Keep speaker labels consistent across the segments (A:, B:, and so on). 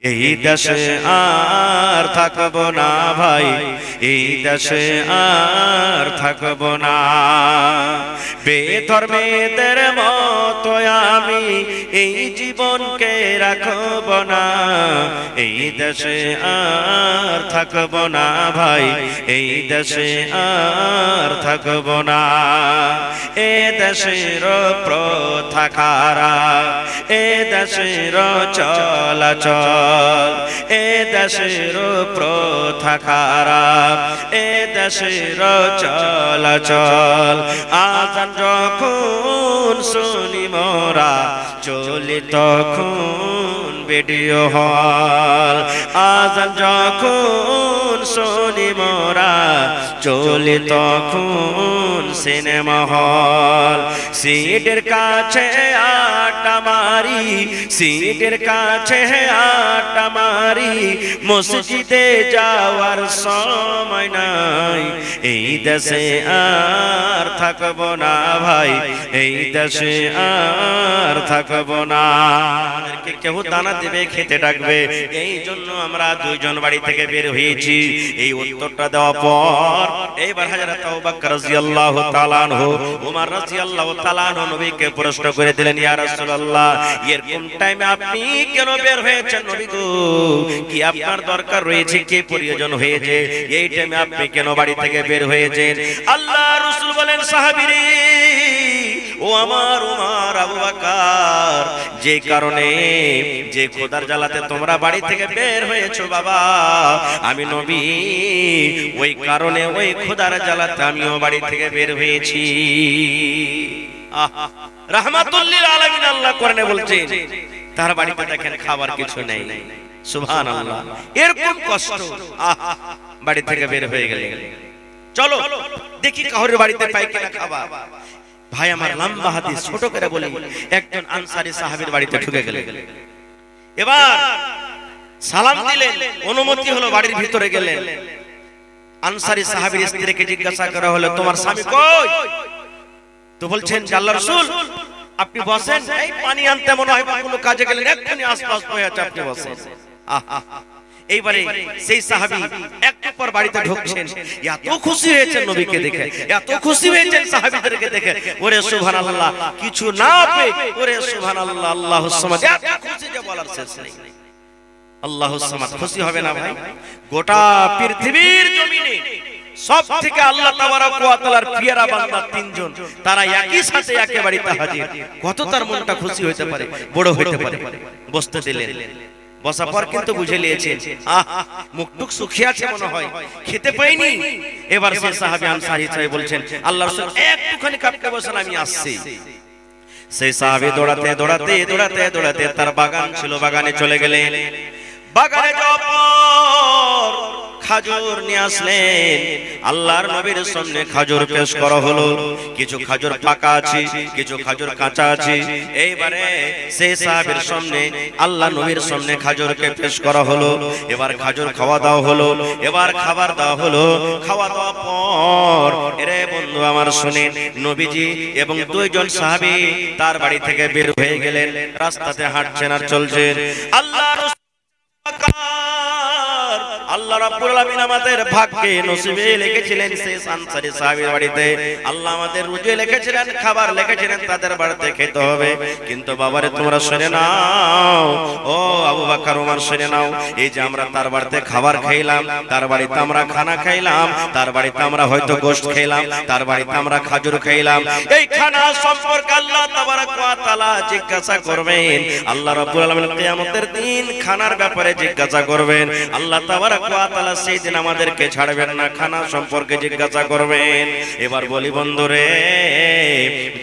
A: এই দেশে আর থাকবো না ভাই, এই দেশে আর থাকবো না। বেধর্মীদের মতো আমি এই জীবনকে রাখবো না। এই দেশে আর থাকবো না ভাই, এই দেশে আর থাকবো না। এ দেশের প্রথা খারাপ, এ দেশের চলাচল, এ দেশের প্রথা খারাপ, এ দেশের চলাচল। আজান যখন শুনি মোরা চলি তখন ভিডিও হল। আজান যখন শুনি মোরা চলি তখন সিনেমা হল। সিটের কাছে আড্ডা মারি, সিটের কাছে আড্ডা মারি, মসজিদে যাওয়ার সময় নাই। এই দেশে আর থাকবো না ভাই, এই দেশে আর থাকবো না। কেউ দানা দেবে, খেতে ডাকবে, এই জন্য আমরা দুইজন বাড়ি থেকে বের হয়েছি। এই উত্তরটা দেওয়ার পর এইবার হযরত আবু বকর রাদিয়াল্লাহু তাআলা আনহু, ওমর রাদিয়াল্লাহু তাআলা আনহু নবীকে প্রশ্ন করে দিলেন, ইয়া রাসূলুল্লাহ, এরকম টাইমে আপনি কেন বের হয়েছেন নবী গো? কি আপনার দরকার রয়েছে, কি প্রয়োজন হয়েছে, এই টাইমে আপনি কেন বাড়ি থেকে বের হয়েছেন? আল্লাহ রাসূল বলেন, সাহাবীরে, ও আমার ওমর, আবু বকর, যে কারণে, যে খোদার জ্বালাতে তোমরা বাড়ি থেকে বের হয়েছো বাবা, আমি নবী ওই কারণে, ওই খোদার জ্বালাতে আমিও বাড়ি থেকে বের হয়েছি। রাহমাতুল লিল আলামিন আল্লাহ কোরআনে বলছেন, তার বাড়িতে দেখেন খাবার কিছু নেই। সুবহানাল্লাহ, এরকম কষ্ট, বাড়ি থেকে বের হয়ে গেলেন। চলো দেখি কাহরের বাড়িতে পাই কিনা খাবার। ভাই আমার, লম্বা হাদিস ছোট করে বলি, একজন আনসারী সাহাবীর বাড়িতে ঢুকে গেলেন। এবার সালাম দিলেন, অনুমতি হলো, বাড়ির ভিতরে গেলেন। আনসারী সাহাবীর স্ত্রীকে জিজ্ঞাসা করা হলো, তোমার স্বামী কই? তো বলছেন, আল্লাহর রাসূল, আপনি বসেন, এই পানি আনতে মনে হয় কোনো কাজে গেলেন, এক্ষুনি আশপাশ হয়ে আছে, আপনি বসেন। এইবারে সেই সাহাবী একটু পর বাড়িতে ঢুকছেন, এত খুশি হয়েছেন নবীকে দেখে, এত খুশি হয়েছেন সাহাবীদেরকে দেখে, ওরে সুবহানাল্লাহ, কিছু না পেয়ে ওরে সুবহানাল্লাহ, আল্লাহুস সামাদ, এত খুশি যে বলার শেষ নেই। আল্লাহুস সামাদ খুশি হবে না ভাই? গোটা পৃথিবীর জমিনে সব থেকে আল্লাহ তাবারক ওয়া তাআলার পিয়ারা বান্দা তিনজন, তারা একই সাথে একে বাড়িতে হাজির। কত তার মনটা খুশি হতে পারে, বড় হতে পারে। বসতে দিলেন, বসার পর কিন্তু বুঝে নিয়েছেন, মুখটুক শুকিয়ে আছে মনে হয়, খেতে পাইনি। এবার সেই সাহাবী আনসারী সাহেব বলছেন, আল্লাহর রাসূল একটুখানি কাপকে বসেন, আমি আসছি। সেই সাহাবী দৌড়াতে দৌড়াতে দৌড়াতে দৌড়াতে, তার বাগান ছিল, বাগানে চলে গেলেন। বাগানে যাওয়ার পর খাজুর নিয়ে আসলেন। আল্লাহর নবীর সামনে খাজুর পেশ করা হলো। কিছু খাজুর পাকা আছে, কিছু খাজুর কাঁচা আছে। এইবারে সেই সাহাবীর সামনে, আল্লাহ নবীর সামনে খাজুরকে পেশ করা হলো। এবার খাজুর খাওয়া দাওয়া হলো, এবার খাবার দেওয়া হলো। খাওয়া দাওয়ার পর, এরে বন্ধু আমার শুনেন, নবীজি এবং দুইজন সাহাবী তার বাড়ি থেকে বের হয়ে গেলেন। রাস্তাতে হাঁটছেন আর চলছেন। আল্লাহ রাব্বুল আলামিন আমাদের ভাগ্যে নসিবে লিখেছিলেন সেই আনসারী সাহাবীর বাড়িতে, আল্লাহ আমাদের রুজে লিখেছিলেন, খাবার লিখেছিলেন তাদের বাড়িতে খেতে হবে। কিন্তু বাবারে, তোমরা শুনে নাও, ও আবু বকর, ওমর, শুনে নাও, এই যে আমরা তার বাড়িতে খাবার খাইলাম, তার বাড়িতে আমরা খানা খাইলাম, তার বাড়িতে আমরা হয়তো গোশত খাইলাম, তার বাড়িতে আমরা খাজুর খাইলাম, এই খানা সম্পর্কে আল্লাহ তাবারক ওয়া তাআলা জিজ্ঞাসা করবেন। আল্লাহ রাব্বুল আলামিন কিয়ামতের দিন খানার ব্যাপারে জিজ্ঞাসা করবেন। আল্লাহ তাবারক ওয়া তাআলা সেই দিন আমাদেরকে ছাড়বেন না, খানা সম্পর্কে জিজ্ঞাসা করবেন। এবার বলি বন্ধুরে,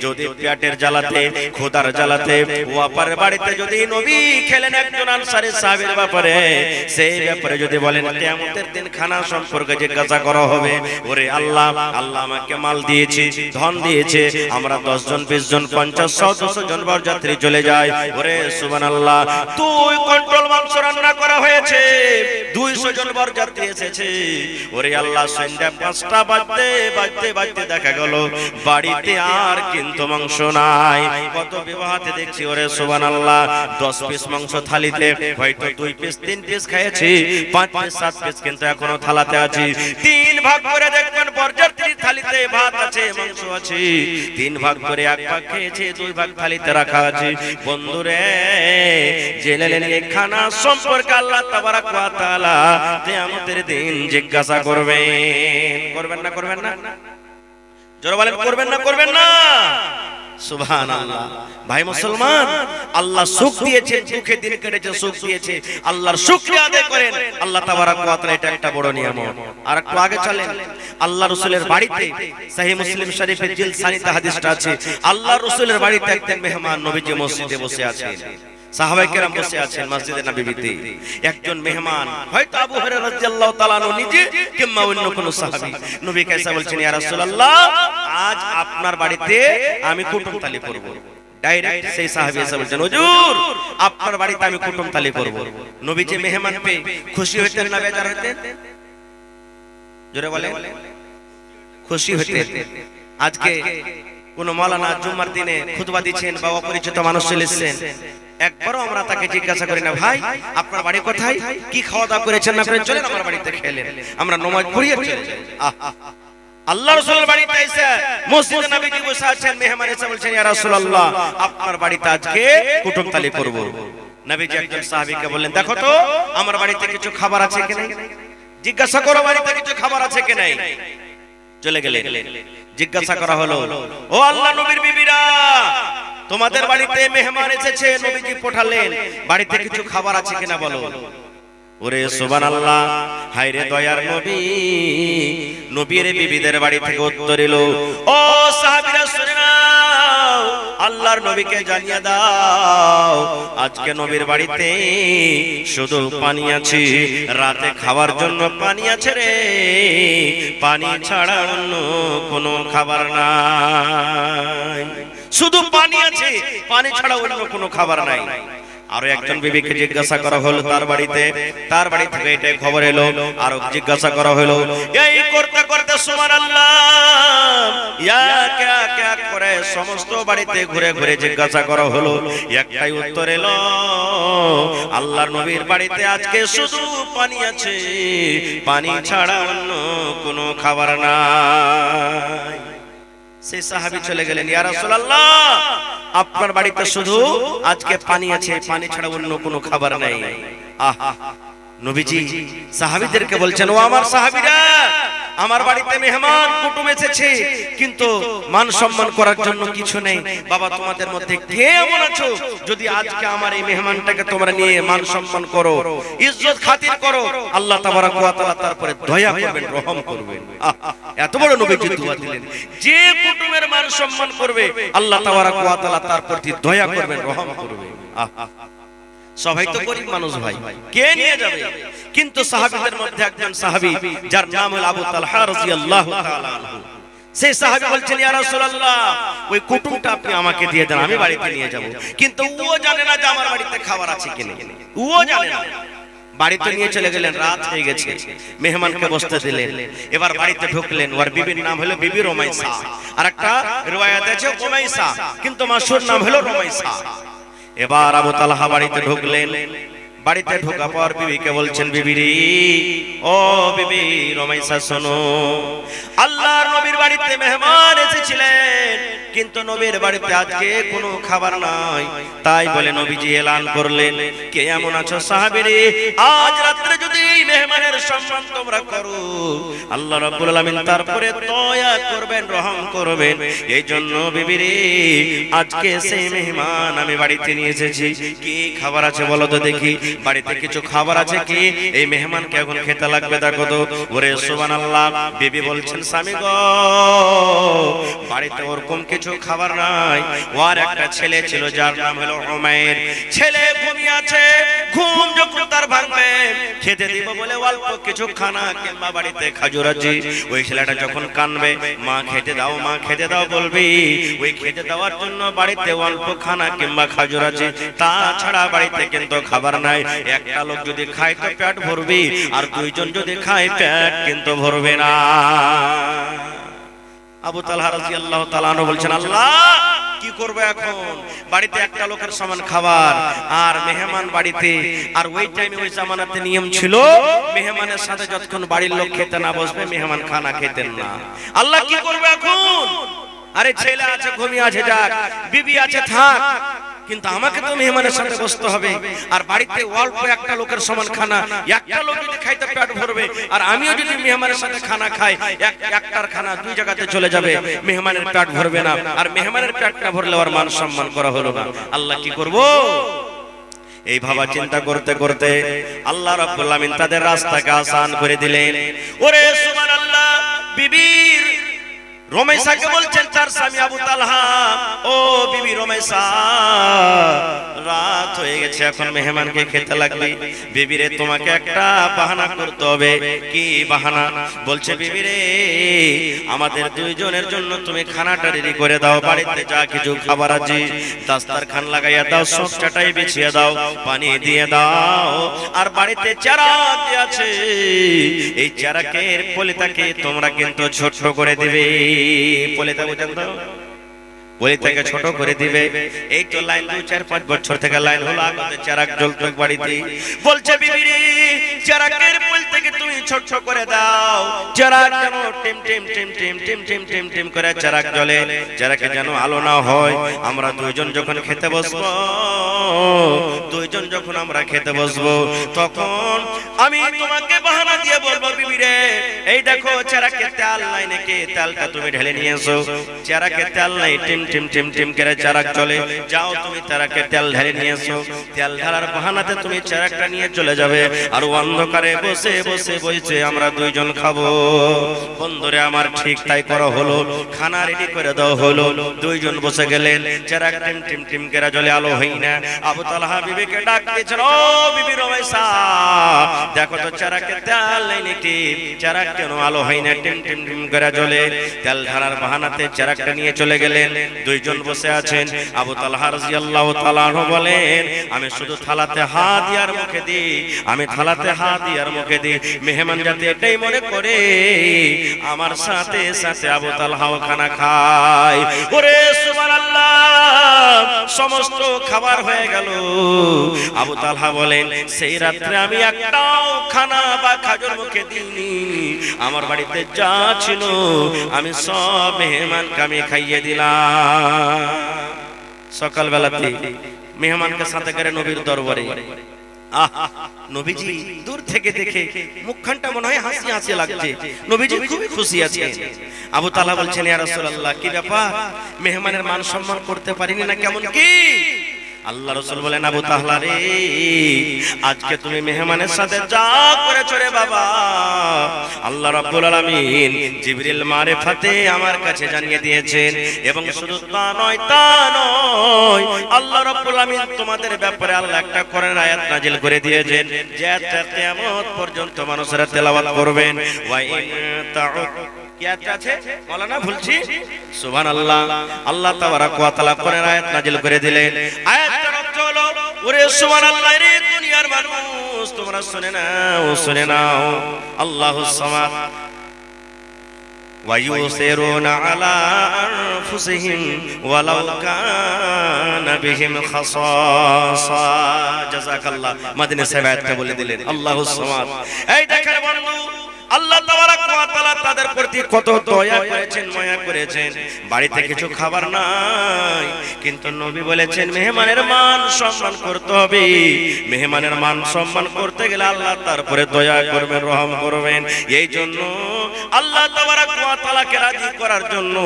A: যদি পেটের জ্বালাতে, খোদার জ্বালাতে ওয়াপারের বাড়িতে যদি নবী খেলেন একজন আনসারী সাহাবীর ব্যাপারে, সেই ব্যাপারে যদি বলেন কিয়ামতের দিন খানা সম্পর্কে জিজ্ঞাসা করা হবে, ওরে আল্লাহ, আল্লাহ আমাকে মাল দিয়েছে, ধন দিয়েছে, আমরা 10 জন 20 জন 50 100 জন বরযাত্রী চলে যায়, ওরে সুবহানাল্লাহ, 2 কুইন্টাল মাংস রান্না করা হয়েছে, 200 জন বরযাত্রী এসেছে। ওরে আল্লাহ, সন্ধ্যা 5টা বাজতে দেখা গেল বাড়িতে আর কিন্তু মাংস নাই। কত বিবাহতে দেখছি ওরে সুবহানাল্লাহ 10 পিস মাংস থালিতে, হয়তো 2 পিস 3 পিস খেয়েছি, 5 পিস 7 পিস কিন্তু এখনো থালাতে আছে। 3 ভাগ করে দেখবেন বরযাত্রীর থালিতে ভাত আছে, মাংস আছে, 3 ভাগ করে 1 ভাগ খেয়েছে, 2 ভাগ থালিতে রাখা আছে। বন্ধুরে, জেনে নেন এই খানা সম্পর্কে আল্লাহ তাবারাক ওয়া তাআলা কিয়ামতের দিন জিজ্ঞাসা করবেন না করবেন না? জোরে বলেন, করবেন না? সুবহানাল্লাহ। ভাই মুসলমান, আল্লাহ সুখ দিয়েছে, সুখে দিন কেটেছে, সুখ দিয়েছে, আল্লাহর শুকরিয়া আদায় করেন। আল্লাহ তাবারাক ওয়া তাআলা, এটা একটা বড় নিয়ামত। আর একটু আগে চলেন, আল্লাহ রাসূলের বাড়িতে সহিহ মুসলিম শরীফের জিলদ সানিতে হাদিসটা আছে, আল্লাহ রাসূলের বাড়িতে একজন মেহমান নবীজি মসজিদে বসে আছেন, সাহাবায়ে কেরাম বসে আছেন মসজিদে নববীতে। একজন মেহমান, হয়তো আবু হুরায়রা রাদিয়াল্লাহু তাআলা আনহু নিজে কিংবা অন্য কোন সাহাবী, নবী কাইসা বলছেন, ইয়া রাসূলুল্লাহ, আজ আপনার বাড়িতে আমি কুটুম তালি করব। ডাইরেক্ট সেই সাহাবী এসে বলছেন, হুজুর, আপনার বাড়িতে আমি কুটুম তালি করব। নবীজি মেহমান পেয়ে খুশি হতেন না বেজার হতেন? জোরে বলেন, খুশি হতেন। আজকে কোন মাওলানা জুম্মার দিনে খুতবা দিচ্ছেন বা অপরিচিত মানুষ চলে এসেছেন, একবারও আমরা তাকে জিজ্ঞাসা করি না, ভাই আপনার বাড়ি কোথায়, কি খাওয়া দাওয়া করেছেন না করেছেন, চলেন আমার বাড়িতে খেলেন, আমরা নামাজ পড়িয়ে চলে যাই। আল্লাহ রাসূলের বাড়িতে এসে মসজিদে নববী বসে আছেন, মেহমান এসে বলছেন, ইয়া রাসূলুল্লাহ, আপনার বাড়িতে আজকে কুটুম তালি করব। নবীজি একজন সাহাবীকে বললেন, দেখো তো আমার বাড়িতে কিছু খাবার আছে কি নাই, জিজ্ঞাসা করো বাড়িতে কিছু খাবার আছে কি নাই। চলে গেলেন, জিজ্ঞাসা করা হলো, ও আল্লাহ নবীর বিবিরা, তোমাদের বাড়িতে মেহমান এসেছে, নবীজি পাঠালেন, বাড়িতে কিছু খাবার আছে কিনা বলো। ওরে সুবহানাল্লাহ, হায়রে দয়ার নবী, নবীর বিবিদের বাড়ি থেকে উত্তর এলো, ও সাহাবীরা শুনে নাও, আল্লাহর নবীকে জানিয়ে দাও, আজকে নবীর বাড়িতে শুধু পানি আছে, রাতে খাওয়ার জন্য পানি আছে রে, পানি ছাড়া অন্য কোনো খাবার নাই, শুধু পানি আছে, পানি ছাড়া অন্য কোনো খাবার নাই। আরো একজন বিবিকে জিজ্ঞাসা করা হলো, তার বাড়ি থেকে এটাই খবর এলো, আরো জিজ্ঞাসা করা হলো, এই করতে করতে সুবহানাল্লাহ, ইয়া ক্যা ক্যা করে সমস্ত বাড়িতে ঘুরে ঘুরে জিজ্ঞাসা করা হলো, একটাই উত্তর এলো, আল্লাহর নবীর বাড়িতে আজকে শুধু পানি আছে, পানি ছাড়া অন্য কোনো খাবার নাই। সেই সাহাবী চলে গেলেন, ইয়া রাসূলুল্লাহ, আপনার বাড়িতে শুধু আজকে পানি আছে, পানি ছাড়া অন্য কোনো খাবার নাই। আহা, নবীজি সাহাবীদেরকে বলছেন, ও আমার সাহাবীরা, আমার বাড়িতে মেহমান কুটুম এসেছে, কিন্তু মান সম্মান করার জন্য কিছু নেই। বাবা, তোমাদের মধ্যে কে এমন আছো যদি আজকে আমার এই মেহমানটাকে তোমরা নিয়ে মান সম্মান করো, ইজ্জত খাতির করো, আল্লাহ তাবারাক ওয়া তাআলা তারপরে দয়া করবেন, রহম করবেন। এত বড় নবীজি দোয়া দিলেন, যে কুটুমের মান সম্মান করবে আল্লাহ তাবারাক ওয়া তাআলা তার প্রতি দয়া করবেন, রহম করবেন। সবাই তো গরিব মানুষ ভাই, কে নিয়ে যাবে? কিন্তু সাহাবীদের মধ্যে একজন সাহাবী, যার নাম হলো আবু তালহা রাদিয়াল্লাহু তাআলা আনহু, সেই সাহাবী বলছেন, ইয়া রাসূলুল্লাহ, ওই কুটুমটা আপনি আমাকে দিয়ে দেন, আমি বাড়িতে নিয়ে যাব। কিন্তু ও জানে না যে আমার বাড়িতে খাবার আছে কি নেই, ও জানে না। বাড়িতে নিয়ে চলে গেলেন, রাত হয়ে গেছে, মেহমানকে বসতে দিলেন। এবার বাড়িতে ঢুকলেন, ওর বিবির নাম হলো বিবি রুমাইসা, আর একটা riwayat আছে উমাইসা, কিন্তু মাশহুর নাম হলো রুমাইসা। এবার আবু তালহা বাড়িতে ঢুকলেন, বাড়িতে ঢোকা পর বিবিকে বলছেন, বিবিরি, ও বিবি রুমাইসা শোনো, আল্লাহর নবীর বাড়িতে মেহমান এসেছিলেন, কিন্তু নবীর বাড়িতে আজকে কোনো খাবার নাই। তাই বলে নবীজি এলান করলেন, কে এমন আছো সাহাবীরে, আজ রাতে যদি এই মেহমানের সম্মান তোমরা করো, আল্লাহ রাব্বুল আলামিন তারপরে দয়া করবেন, রহম করবেন। এই জন্য বিবিরে, আজকে সেই মেহমান আমি বাড়িতে নিয়ে এসেছি, কি খাবার আছে বলো তো দেখি, বাড়িতে কিছু খাবার আছে কি, এই মেহমানকে এখন খেতে লাগবে, দেখো তো। ওরে সুবহানাল্লাহ, বিবি বলছেন, স্বামী গো, বাড়িতে ওরকম কিছু খাবার নাই। ওর একটা ছেলে ছিল, যার নাম হলো উমাইর, ছেলে ঘুমিয়ে আছে, ঘুম যখন তার ভাঙবে, খেতে দিব বলে অল্প কিছু খানা কিংবা বাড়িতে খাজুর আছে, ওই ছেলেটা যখন কানবে মা খেতে দাও মা খেতে দাও বলবি, ওই খেতে দেওয়ার জন্য বাড়িতে অল্প খানা কিংবা খাজুর আছে, তাছাড়া বাড়িতে কিন্তু খাবার নাই। একটা লোক যদি খায় তো পেট ভরবি, আর দুইজন যদি খায় পেট কিন্তু ভরবে না। আবু তালহা রাদিয়াল্লাহু তাআলা আনহু বলছেন, আল্লাহ কি করবে এখন? বাড়িতে একটা লোকের সমান খাবার আর মেহমান বাড়িতে, আর ওই টাইমে ওই জামানাতে নিয়ম ছিল মেহমানের সাথে যতক্ষণ বাড়ির লোক খেতে না বসবে মেহমান খানা খেতেন না। আল্লাহ কি করবে এখন? আরে ছেলে আছে ঘুমিয়ে আছে যাক, বিবি আছে থাক, কিন্তু আমাকে তো মেহমানের সাথে বসতে হবে। আর বাড়িতে অল্প একটা লোকের সমান খানা, একটা লোক যদি খাইতে পেট ভরবে, আর আমিও যদি মেহমানের সাথে খানা খাই, একটার খানা দুই জায়গাতে চলে যাবে, মেহমানের পেট ভরবে না, আর মেহমানের পেট না ভরলে আর মান সম্মান করা হলো না। আল্লাহ কি করব? এই ভাবা চিন্তা করতে করতে আল্লাহ রাব্বুল আমিন তাদের রাস্তাকে আসান করে দিলেন। ওরে সুবহানাল্লাহ, বিবির রমেশাকে বলছেন তার স্বামী আবু তালহা, ও বিবি রমেশা, রাত হয়ে গেছে, এখন মেহমানকে খেতে লাগবে। বিবি রে, তোমাকে একটা বাহানা করতে হবে। কি বাহানা? বলছে, বিবি রে, আমাদের দুইজনের জন্য তুমি খানাটা রেডি করে দাও, বাড়িতে যা কিছু খাবার আছে দাস্তারখান লাগাইয়া দাও, সব চাটাই বিছিয়ে দাও, পানি দিয়ে দাও, আর বাড়িতে চারাক আছে, এই চারাকের পলিতাকে তোমরা কিন্তু ছোট করে দিবে। পলিতা বুঝেন তো? পলিতাকে ছোট করে দিবে। এই তো লাইন 2-4-5 বছর থেকে লাইন হলো, আগতে চারাক জ্বলতো বাড়িতে। বলছে, বিবি রে, চারাকের পলিতাকে তুমি ছোট করে দাও, চারাক যেন team team team team team team team team করে চারাক জ্বলে, চারাকে যেন আলো না হয়। আমরা দুইজন যখন খেতে বসবো, দুইজন যখন আমরা খেতে বসবো, তখন আমি তোমাকে বাহানা দিয়ে বলবো, বিবি রে, এই দেখো চারাকে তেল নাই নাকি, তেলটা তুমি ঢেলে নিয়ে এসো। চারাকে তেল নাই, টিম টিম টিম টিম করে চারাক চলে, যাও তুমি চারাকে তেল ঢেলে নিয়ে এসো। তেল ঢালার বাহানাতে তুমি চারাকটা নিয়ে চলে যাবে, আর অন্ধকারে বসে বসে বসে আমরা দুইজন খাবো। বন্ধুরে আমার, ঠিক তাই করা হলো। খানা রেডি করে দেওয়া হলো, দুইজন বসে গেলেন। চারাক টিম টিম টিম করে জ্বলে, আলো হই না। আবু তালহা বিবিকে ডাক দিয়েছেন, ও বিবি রমেশা, দেখো তো চারাকে তেল নাই নাকি, চারাক কেন আলো হয় না, টিম টিম টিম করে জ্বলে। তেল ঢালার বাহানাতে চারাকটা নিয়ে চলে গেলেন। দুইজন বসে আছেন। আবু তালহা রাদিয়াল্লাহু তাআলা আনহু বলেন, আমি শুধু থালাতে হাত দিয়ার মুখে দিই, আমি থালাতে হাত দিয়ার মুখে দিই, মেহমান যাতে এটাই মনে করে আমার সাথে সাথে আবু তালহাও খানা খায়। ওরে সুবহানাল্লাহ, সমস্ত খাবার হয়ে গেল। আবু তালহা বলেন, সেই রাত্রে আমি একটাও খানা বা খাজুর মুখে দিইনি, আমার বাড়িতে যা ছিল আমি সব মেহমানকে আমি খাইয়ে দিলাম। সকালবেলাতে মেহমানকে সাথে করে নবীর দরবারে, নবীজি দূর থেকে দেখে মুখখানটা মনে হয় হাসি হাসি লাগছে, নবীজি খুবই খুশি আছেন। আবু তালহা বলছেন, ইয়া রাসূলুল্লাহ, কি ব্যাপার? মেহমানের মান সম্মান করতে পারিনি না, কেমন কি? আল্লাহ রাসূল বলেন, আবু তালহা রে, আজকে তুমি মেহমানের সাথে যা করেছো রে বাবা, আল্লাহ রাব্বুল আলামিন জিবরিল মারিফাতে আমার কাছে জানিয়ে দিয়েছেন। এবং শুধু তা নয়, আল্লাহ রাব্বুল আলামিন তোমাদের ব্যাপারে আল্লাহ একটা কোরআন আয়াত নাজিল করে দিয়েছেন, যে কিয়ামত পর্যন্ত মানুষেরা তেলাওয়াত করবেন। ওয়া ইন তাউদ, কি আয়াত আছে মাওলানা ভুলছি? সুবহানাল্লাহ, আল্লাহ তাবারাক ওয়া তাআলা কোরআন আয়াত নাজিল করে দিলেন। আয়াতটার অর্থ হলো, ওরে সুবহানাল্লাহ রে দুনিয়ার মানুষ, তোমরা শুনে নাও, আল্লাহুস সামাদ ওয়া ইউসিরুনা আলা আনফুসিহিম ওয়ালাউ কানা বিহিম খাসাসা। জাযাকাল্লাহ। মাদিনী সাহেব আয়াতটা বলে দিলেন, আল্লাহুস সামাদ। এই দেখেন বন্ধু, আল্লাহ তাবারাক ওয়া তাআলা তাদের প্রতি কত দয়া করেছেন, মায়া করেছেন। বাড়িতে কিছু খাবার নাই, কিন্তু নবী বলেছেন মেহমানের মান সম্মান করতে হবে। মেহমানের মান সম্মান করতে গেলে আল্লাহ তারপরে দয়া করবেন, রহম করবেন। এই জন্য আল্লাহ তাবারাক ওয়া তাআলাকে রাজি করার জন্য,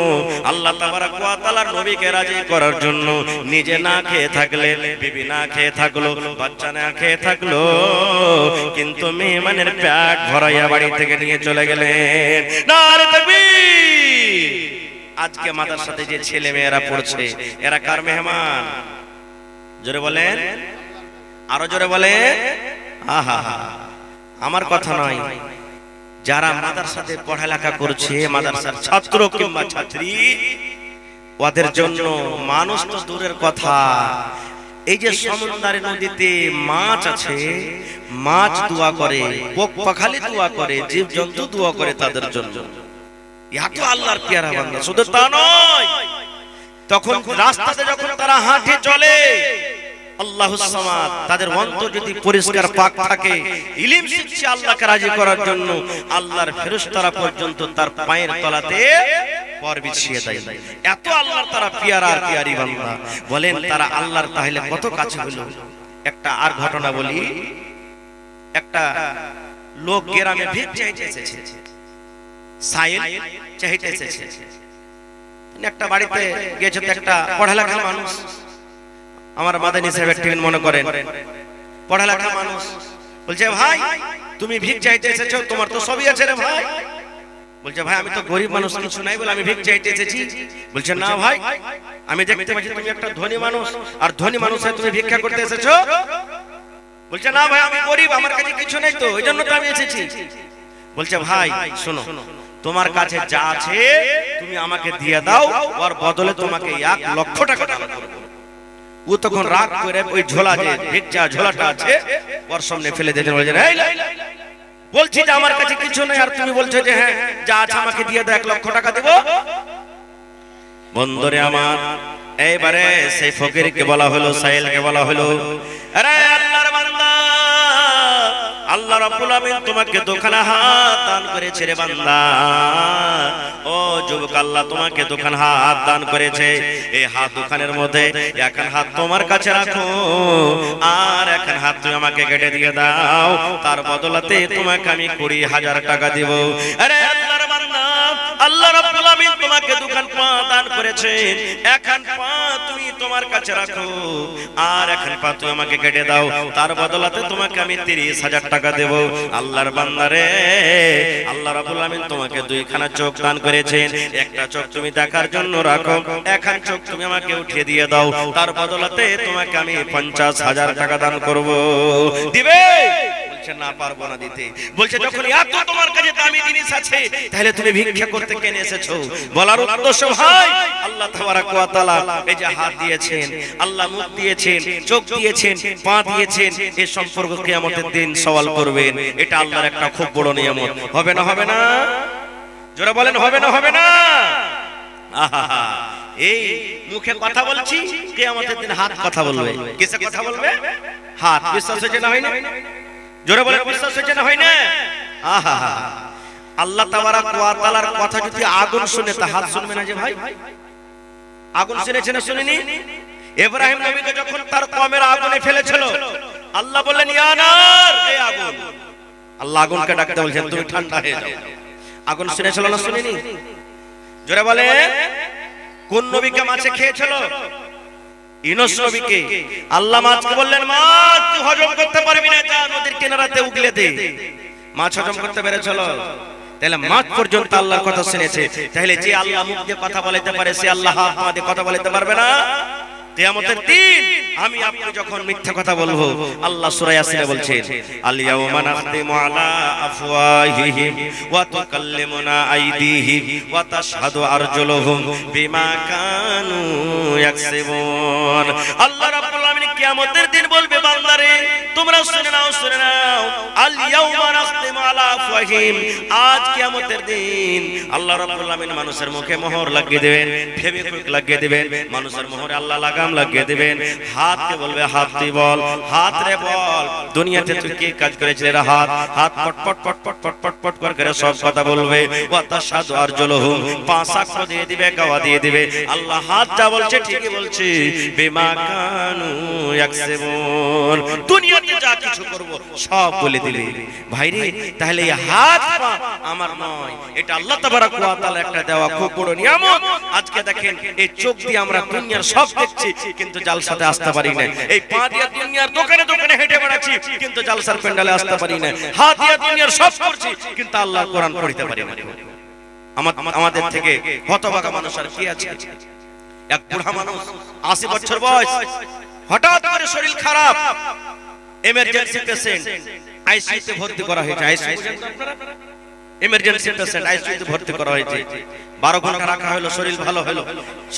A: আল্লাহ তাবারাক ওয়া তাআলার নবীকে রাজি করার জন্য নিজে না খেয়ে থাকলে, বিবি না খেয়ে থাকলো, বাচ্চা না খেয়ে থাকলো, কিন্তু মেহমানের পেট ভরাইয়া বাড়ি থেকে নিয়ে চলে গেলেন। নারে তাকবীর। আজকে মাদ্রাসাতে যে ছেলে মেয়েরা পড়ছে, এরা কার মেহমান? জোরে বলেন, আরো জোরে বলেন। আহা, আমার কথা নয়, যারা মাদ্রাসাতে পড়ালেখা করছে, মাদ্রাসার ছাত্র কিংবা ছাত্রী, ওদের জন্য মানুষ তো দূরের কথা, এই যে সমুদ্রের নদীতে মাছ আছে, মাছ দোয়া করে, পোক পাখালি দোয়া করে, জীবজন্তু দোয়া করে তাদের জন্য। এত আল্লাহর পেয়ারা বান্দা। শুধু তা নয়, তখন রাস্তাতে যখন তারা হাঁটে চলে, আল্লাহুস সামাদ, তাদের অন্তর যদি পরিষ্কার পাক থাকে, ইলম শিখছে আল্লাহকে রাজি করার জন্য, আল্লাহর ফেরেশতারা পর্যন্ত তার পায়ের তলাতে পর বিছিয়ে দেয়। এত আল্লাহর তারা পেয়ারা আর পেয়ারি বান্দা। বলেন তারা আল্লাহর তাহলে কত কাছে হলো। একটা আর ঘটনা বলি। একটা লোক গ্রামে ভিক চাইতে এসেছে, সাইল চাইতে এসেছে। একটা বাড়িতে গেছে, তো একটা পড়ালেখা মানুষ, আমার মাদানী সাহেব একটু মনে করেন, পড়ালেখা মানুষ, বলছে ভাই তুমি ভিক চাইতে এসেছো, তোমার তো সবই আছে রে ভাই। বলছে ভাই আমি তো গরিব মানুষ, কিছু নাই বলে আমি ভিক চাইতে এসেছি। বলছে না ভাই, আমি দেখতে পাচ্ছি তুমি একটা ধনী মানুষ, আর ধনী মানুষ হয়ে তুমি ভিক্ষা করতে এসেছো। বলছে না ভাই আমি গরিব, আমার কাছে কিছু নেই, তো ওই জন্য তো আমি এসেছি। বলছে ভাই শোনো, তোমার কাছে যা আছে তুমি আমাকে দিয়ে দাও, ওর বদলে তোমাকে 1 লক্ষ টাকা দান করব। ও তখন রাগ করে ওই ঝোলা, যে ভিক্ষা ঝোলাটা আছে, ওর সামনে ফেলে দিলেন। বলছে বলছি যে আমার কাছে কিছু নেই, আর তুমি বলছো যে হ্যাঁ যা আছে আমাকে দিয়ে দাও, 1 লক্ষ টাকা দেব। বন্ধুরে আমার, এইবারে সেই ফকিরকে বলা হলো, সাইলকে বলা হলো, আরে আল্লাহর বান্দা, আল্লাহ রাব্বুল আমিন তোমাকে দুখানা হাত দান করেছে রে বান্দা। ও যুবক, আল্লাহ তোমাকে দুখানা হাত দান করেছে। এই হাত দুখানের মধ্যে এক হাত তোমার কাছে রাখো, আর এক হাত তুমি আমাকে কেটে দিয়ে দাও, তার বদলাতে তোমাকে আমি 20,000 টাকা দিব। আরে আল্লাহর বান্দা, আল্লাহ রাব্বুল আমিন তোমাকে দুখান পা দান করেছেন, একখান পা তুমি তোমার কাছে রাখো, আর একখান পা তুমি আমাকে কেটে দাও, তার বদলাতে তোমাকে আমি 30,000 টাকা দেব। আল্লাহর বান্দা রে, আল্লাহ রাব্বুল আমিন তোমাকে 2খানা চোখ দান করেছেন, একটা চোখ তুমি দেখার জন্য রাখো, একখান চোখ তুমি আমাকে উঠিয়ে দিয়ে দাও, তার বদলাতে তোমাকে আমি 50,000 টাকা দান করব। দিবে? বলছে না, পারবো না দিতে। বলছে যখন এত তোমার কাছে দামি জিনিস আছে, তাহলে তুমি ভিক্ষা করতে কেন এসেছো? বলার উদ্দেশ্য ভাই, আল্লাহ তাবারাক ওয়া তাআলা এই যে হাত দিয়েছেন, আল্লাহ মুখ দিয়েছেন, চোখ দিয়েছেন, পা দিয়েছেন, এই সম্পর্ক কিয়ামতের দিন সওয়াল করবেন। এটা আল্লাহর একটা খুব বড় নিয়ামত। হবে না হবে না? জোরে বলেন হবে না হবে না? আহা, এই মুখে কথা বলছি, কিয়ামতের দিন হাত কথা বলবে। কিসে কথা বলবে? হাত। বিশ্বাস হচ্ছে না হয় না? জোরে বলেন বিশ্বাস হচ্ছে না হয় না? আহা, আল্লাহ তাবারাক ওয়া তাআলার কথা যদি আগুন শুনে, তা হাত শুনবে না যে ভাই? আগুন শুনেছে না শুনেনি? ইব্রাহিম নবীকে যখন তার কওমের আগুনে ফেলেছিল, আল্লাহ বললেন ইয়া নার, এই আগুন। আল্লাহ আগুনকে ডাকতে বলছেন তুমি ঠান্ডা হয়ে যাও। আগুন শুনেছিল না শুনেনি? জোরে বলে। কোন নবীকে মাছে খেয়েছিল? ইউনূস নবীকে। আল্লাহ মাছকে বললেন মাছ তুই হজম করতে পারবি না, যা নদীর কিনারাতে উগলে দে। মাছ হজম করতে পেরেছিল? তাহলে মাছ পর্যন্ত আল্লাহর কথা শুনেছে। তাহলে যে আল্লাহ মুখ দিয়ে কথা বলতে পারে, সে আল্লাহ হাত দিয়ে কথা বলতে পারবে না? কিয়ামতের দিন আমি আপনি যখন মিথ্যা কথা বলবো, আল্লাহ সূরা ইয়াসিনে বলছেন আল ইয়াওমা নাখতিমু আলা আফওয়াহিহিম ওয়া তুকাল্লিমুনা আইদিহিম ওয়া তাশহাদু আরজুলুহুম বিমা কানু ইয়াকসিবুন। আল্লাহ রাব্বুল আমিন কিয়ামতের দিন বলবে বান্দারে তোমরা শুনে নাও শুনে নাও, আল ইয়াওমা নাখতিমু আলা আফওয়াহিহিম, আজ কিয়ামতের দিন আল্লাহ রাব্বুল আমিন মানুষের মুখে মোহর লাগিয়ে দিবেন, ফেভিকুইক লাগিয়ে দিবেন, মানুষের মোহরে আল্লাহ লাগাম লাগিয়ে দিবেন। হাতকে বলবে হাত তুই বল, হাত রে বল দুনিয়াতে তুই কি কাজ করেছিস রে হাত? হাত পট পট পট পট পট পট পট করে সব কথা বলবে। ওয়া তাশহাদু আরজুলুহুম, পা সাক্ষ্য দিয়ে দিবে, গাওয়া দিয়ে দিবে। আল্লাহ হাত যা বলছে ঠিকই বলছে, বিমা কানু ইয়াকসিবুন, দুনিয়াতে যা কিছু করব সব বলে দিবে। ভাইরে তাহলে এই হাত পা আমার নয়, এটা আল্লাহ তাবারাক ওয়া তাআলা একটা দেওয়া খুব বড় নিয়ামত। আজকে দেখেন এই চোখ দিয়ে আমরা দুনিয়ার সব দেখছি, কিন্তু জালসাতে আসতে পারি না। এই পা দিয়ে দুনিয়ার দোকানে দোকানে হেঁটে বেড়াচ্ছি, কিন্তু জালসার প্যান্ডেলে আসতে পারি না। হাত দিয়ে দুনিয়ার সব করছি, কিন্তু আল্লাহর কোরআন পড়তে পারি না। আমাদের থেকে হতভাগা মানুষ আর কি আছে? এক বুড়া মানুষ 80 বছর বয়স, হঠাৎ করে শরীর খারাপ, এমার্জেন্সি পেশেন্ট, আইসিইউতে ভর্তি করা হয়েছে। আইসিইউ ইমার্জেন্সি পেশেন্ট আইসিইউতে ভর্তি করা হয়েছে। 12 ঘন্টা রাখা হলো, শরীর ভালো হলো।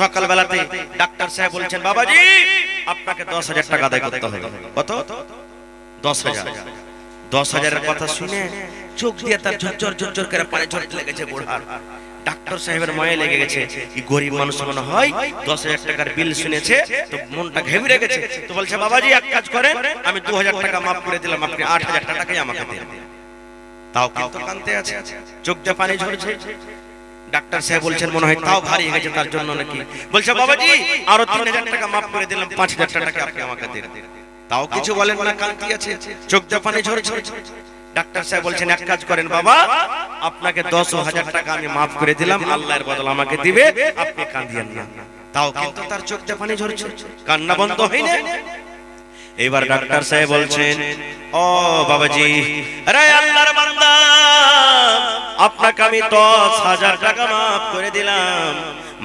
A: সকাল বেলাতে ডাক্তার সাহেব বলছেন, বাবাজি আপনাকে 10,000 টাকা আদায় করতে হবে। কত? 10,000। 10,000 এর কথা শুনে চোখ দিয়ে তার ঝরঝর ঝরঝর করে পানি ঝরতে লেগেছে বুড়ার। ডাক্তার সাহেবের মায়া লেগে গেছে, কি গরিব মানুষ মনে হয় 10,000 টাকার বিল শুনেছে তো মনটা ঘেমে গেছে। তো বলছে, বাবাজি এক কাজ করেন, আমি 2,000 টাকা মাফ করে দিলাম, আপনি 8,000 টাকাই আমাকে দিন। তাও কিন্তু কাঁদতে আছে, চোখ দিয়ে পানি ঝরছে। ডাক্তার সাহেব বলছেন, মনে হয় তাও ভারী হয়ে গেছে তার জন্য নাকি। বলছে, বাবাজি আরো 3,000 টাকা মাফ করে দিলাম, 5,000 টাকা আপনি আমাকে দিন। তাও কিছু বলেন না, কাঁদতে আছে, চোখ দিয়ে পানি ঝরছে। ডাক্তার সাহেব বলছেন, এক কাজ করেন বাবা, আপনাকে 10,000 টাকা আমি মাফ করে দিলাম, আল্লাহর বদল আমাকে দিবে, আপনি কাঁদিয়েন না। তাও কিন্তু তার চোখ দিয়ে পানি ঝরছে, কান্না বন্ধ হয় না। এবার ডাক্তার সাহেব বলছেন, ও বাবাজি, আরে আল্লাহর বান্দা, আপনাকে আমি 10,000 টাকা মাফ করে দিলাম।